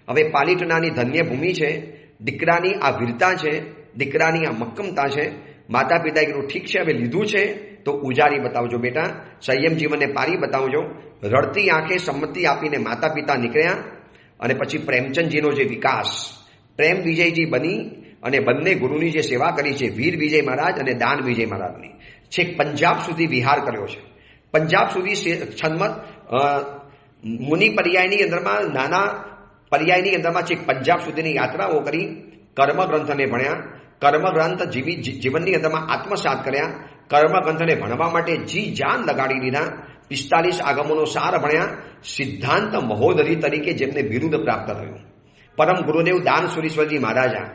હવે પાલીતાણાની ધન્ય ભૂમિ છે, દીકરાની આ વીરતા છે, દીકરાની આ મક્કમતા છે. માતા પિતાએ કીધું ઠીક છે, હવે લીધું છે તો ઉજારી બતાવજો બેટા, સંયમ જીવનને પારી બતાવજો. રડતી આંખે સંમતિ આપીને માતા પિતા નીકળ્યા. અને પછી પ્રેમચંદજીનો જે વિકાસ, પ્રેમ વિજયજી બની અને બંને ગુરુની જે સેવા કરી છે, વીર વિજય મહારાજ અને દાન વિજય મહારાજની, છેક પંજાબ સુધી વિહાર કર્યો છે. પંજાબ સુધી છન્મત મુનિ પર્યાયની અંદરમાં, નાના પર્યાયની અંદરમાં છેક પંજાબ સુધીની યાત્રાઓ કરી. કર્મગ્રંથને ભણ્યા, કર્મગ્રંથ જીવનની અંદરમાં આત્મસાત કર્યા. કર્મગ્રંથને ભણવા માટે જી જાન લગાડી દીધા. 45 આગમોનો સાર ભણ્યા. સિદ્ધાંત મહોદરી તરીકે જેમને બિરુદ પ્રાપ્ત થયું. પરમ ગુરુદેવ દાન સુરેશ્વરજી મહારાજા,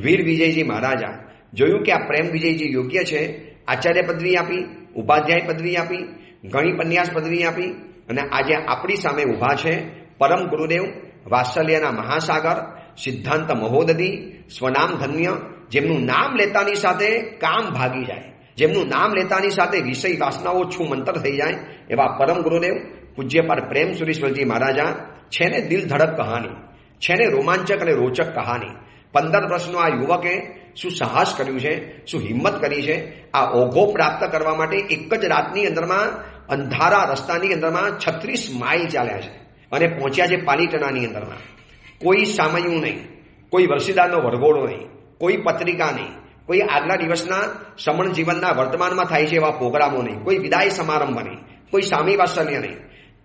વીર વિજયજી મહારાજા જોયું કે આ પ્રેમ વિજયજી યોગ્ય છે. આચાર્ય પદવી આપી, ઉપાધ્યાય પદવી આપી, ગણી પન્યાસ પદવી આપી અને આજે આપણી સામે ઊભા છે પરમ ગુરુદેવ, વાત્સલ્યના મહાસાગર, સિદ્ધાંત મહોદધી, સ્વનામ ધન્ય, જેમનું નામ લેતાની સાથે કામ ભાગી જાય, જેમનું નામ લેતાની સાથે વિષય વાસનાઓ છૂમંતર થઈ જાય એવા પરમ ગુરુદેવ પૂજ્યપાદ પ્રેમ સુરેશ્વરજી મહારાજા. છે ને દિલ ધડક કહાની, છે ને રોમાંચક અને રોચક કહાની. 15 વર્ષનો આ યુવકે શું સાહસ કર્યું છે, શું હિંમત કરી છે. આ ઓઘો પ્રાપ્ત કરવા માટે એક જ રાતની અંદરમાં અંધારા રસ્તાની અંદરમાં 36 માઇલ ચાલ્યા છે અને પહોંચ્યા છે પાલીતાણાની અંદરમાં. કોઈ સામયું નહીં, કોઈ વર્ષીદારનો વરઘોડો નહીં, કોઈ પત્રિકા નહીં, કોઈ આગલા દિવસના સમણ જીવનના વર્તમાનમાં થાય છે એવા પ્રોગ્રામો નહીં, કોઈ વિદાય સમારંભ નહીં, કોઈ સામી વાત્સલ્ય નહીં,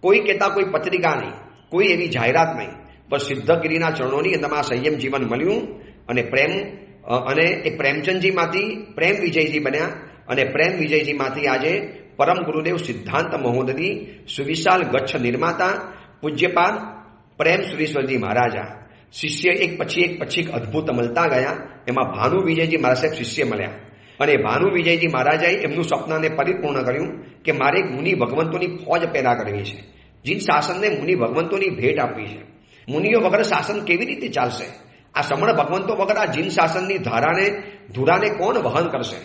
કોઈ કહેતા કોઈ પત્રિકા નહીં, કોઈ એવી જાહેરાત નહીં. બસ સિદ્ધગીરીના ચરણોની અંદરમાં સંયમ જીવન મળ્યું અને એ પ્રેમચંદજીમાંથી પ્રેમ વિજયજી બન્યા અને પ્રેમ વિજયજીમાંથી આજે પરમ ગુરુદેવ સિદ્ધાંત મહોદધી, સુવિશાલ ગચ્છ નિર્માતા પૂજ્યપાદ પ્રેમ સુરેશ્વરજી મહારાજા. શિષ્ય એક પછી એક અદ્ભુત મળતા ગયા. એમાં ભાનુ વિજયજી મહારાજ સાહેબ શિષ્ય મળ્યા અને ભાનુ વિજયજી મહારાજાએ એમનું સપનાને પરિપૂર્ણ કર્યું કે મારે એક મુનિ ભગવંતોની ફોજ પેદા કરવી છે. જીન શાસનને મુનિ ભગવંતોની ભેટ આપવી છે. મુનિઓ વગર શાસન કેવી રીતે ચાલશે? આ સમણ ભગવંતો વગર આ જીન શાસનની ધુરાને કોણ વહન કરશે?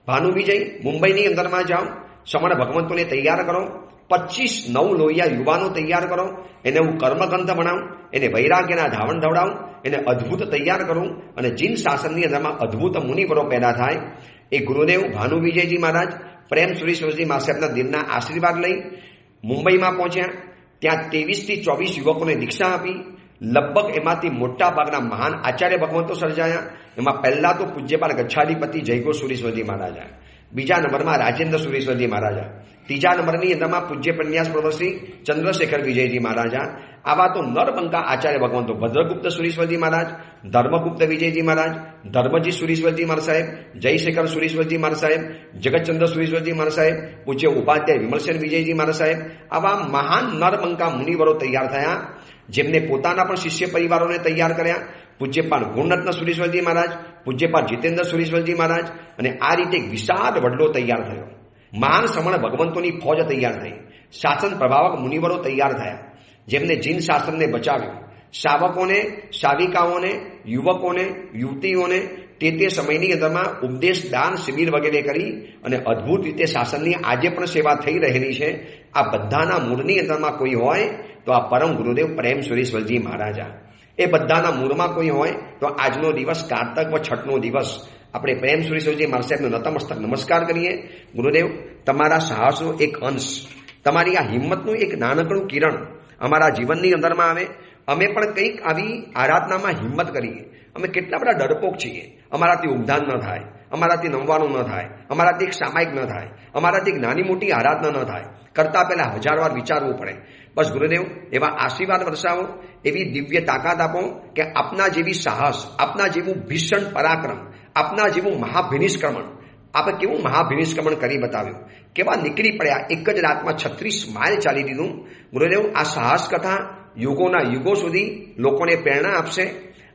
ભાનુ વિજય મુંબઈની અંદરમાં જાઓ, સમણ ભગવંતોને તૈયાર કરો, 25 નવ લોહિયા યુવાનો તૈયાર કરો, એને હું કર્મગંધ બનાવું, એને વૈરાગ્યના ધાવણ ધવડાવું, એને અદ્ભુત તૈયાર કરું અને જીન શાસનની અંદરમાં અદ્ભુત મુનિવરો પેદા થાય. એ ગુરુદેવ ભાનુ વિજયજી મહારાજ પ્રેમ સુરેશ્વરજી મહારાજના દિલના આશીર્વાદ લઈ મુંબઈમાં પહોંચ્યા. ત્યાં 23 થી 24 યુવકોને દીક્ષા આપી. લગભગ એમાંથી મોટા ભાગના મહાન આચાર્ય ભગવંતો સર્જાયા. એમાં પહેલા તો પૂજ્યપાલ ગચ્છાધિપતિ જયગો સુરેશ્વરજી મહારાજા, બીજા નંબરમાં રાજેન્દ્ર સુરેશ્વરજી મહારાજા, ત્રીજા નંબરની અંદરમાં પૂજ્ય પ્રન્યાસ પ્રવર્ષી ચંદ્રશેખર વિજયજી મહારાજા. આવા તો નરબંકા આચાર્ય ભગવંતો ભદ્રગુપ્ત સુરેશ્વરજી મહારાજ, ધર્મગુપ્ત વિજયજી મહારાજ, ધર્મજી સુરેશ્વરજી મહારાજ સાહેબ, જયશેખર સુરેશ્વરજી મહારાજ સાહેબ, જગતચંદ્ર સુરેશ્વરજી મહારાજ સાહેબ, પૂજ્ય ઉપાધ્યાય વિમલસેન વિજયજી મહારાજ સાહેબ. આવા મહાન નરબંકા મુનિવરો તૈયાર થયા, જેમને પોતાના પણ શિષ્ય પરિવારોને તૈયાર કર્યા. પૂજ્યપાલ ગુણરત્ન સુરેશ્વરજી મહારાજ, પૂજ્યપાલ જીતેન્દ્ર સુરેશ્વરજી મહારાજ, અને આ રીતે એક વિશાળ વડલો તૈયાર થયો. મહાન સમણ ભગવંતોની ફોજ તૈયાર થઈ. શાસન પ્રભાવક મુનિવરો તૈયાર થયા, જેમને જીન શાસનને બચાવ્યું. શાવકોને, શાવિકાઓને, યુવકોને, યુવતીઓને તે સમયની અંદરમાં ઉપદેશ, દાન, શિબિર વગેરે કરી અને અદ્ભુત રીતે શાસનની આજે પણ સેવા થઈ રહેલી છે. આ બધાના મૂળની અંદરમાં કોઈ હોય તો આ પરમ ગુરુદેવ પ્રેમ સુરેશ્વરજી મહારાજા. એ બધાના મૂળમાં કોઈ હોય તો આજનો દિવસ કારતક છઠનો દિવસ આપણે પ્રેમ સુરેશ્વરજી મહારાજ સાહેબનો નતમસ્તક નમસ્કાર કરીએ. ગુરુદેવ, તમારા સાહસનો એક અંશ, તમારી આ હિંમતનું એક નાનકડું કિરણ અમારા જીવનની અંદરમાં આવે. અમે પણ કંઈક આવી આરાધનામાં હિંમત કરીએ. અમે કેટલા બધા ડરપોક છીએ. અમારાથી ઉદ્ધાન ન થાય, અમારાથી નમવાનું ન થાય, અમારાથી એક સામાયિક ન થાય, અમારાથી એક નાની મોટી આરાધના ન થાય, કરતા પહેલા 1000 વાર વિચારવું પડે. બસ ગુરુદેવ, એવા આશીર્વાદ વરસાવો, એવી દિવ્ય તાકાત આપો કે આપના જેવી સાહસ, આપના જેવું ભીષણ પરાક્રમ, આપના જેવું મહાભિનિષ્ક્રમણ, આપણે કેવું મહાભિનિષ્ક્રમણ કરી બતાવ્યું, કેવા નીકળી પડ્યા, એક જ રાતમાં 36 માઇલ ચાલી દીધું. ગુરુદેવ, આ સાહસ કથા યુગોના યુગો સુધી લોકોને પ્રેરણા આપશે.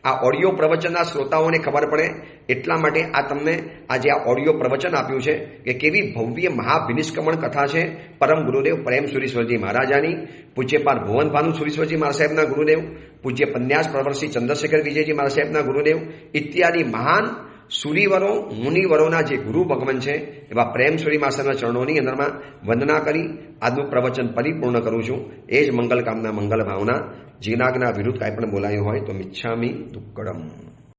આ ઓડિયો પ્રવચનના શ્રોતાઓને ખબર પડે એટલા માટે આ તમને આજે આ ઓડિયો પ્રવચન આપ્યું છે કે કેવી ભવ્ય મહાભિનિષ્ક્રમણ કથા છે પરમ ગુરુદેવ પ્રેમ સુરેશ્વરજી મહારાજાની. પૂજ્યપાલ ભુવન ભાનુ સુરેશ્વરજી મહારાજ સાહેબના ગુરુદેવ, પૂજ્ય પન્યાસ પ્રવર્ષી ચંદ્રશેખર વિજયજી મહારાજ સાહેબના ગુરુદેવ ઇત્યાદિ મહાન સુરીવરો, મુનિવરોના જે ગુરુ ભગવાન છે એવા પ્રેમ સુરી માસ્ટરના ચરણોની અંદરમાં વંદના કરી આજનું પ્રવચન પરિપૂર્ણ કરું છું. એ જ મંગલ કામના, મંગલ ભાવના. જીનાગના વિરુદ્ધ કાંઈ પણ બોલાયું હોય તો મિચ્છામી દુક્કડમ.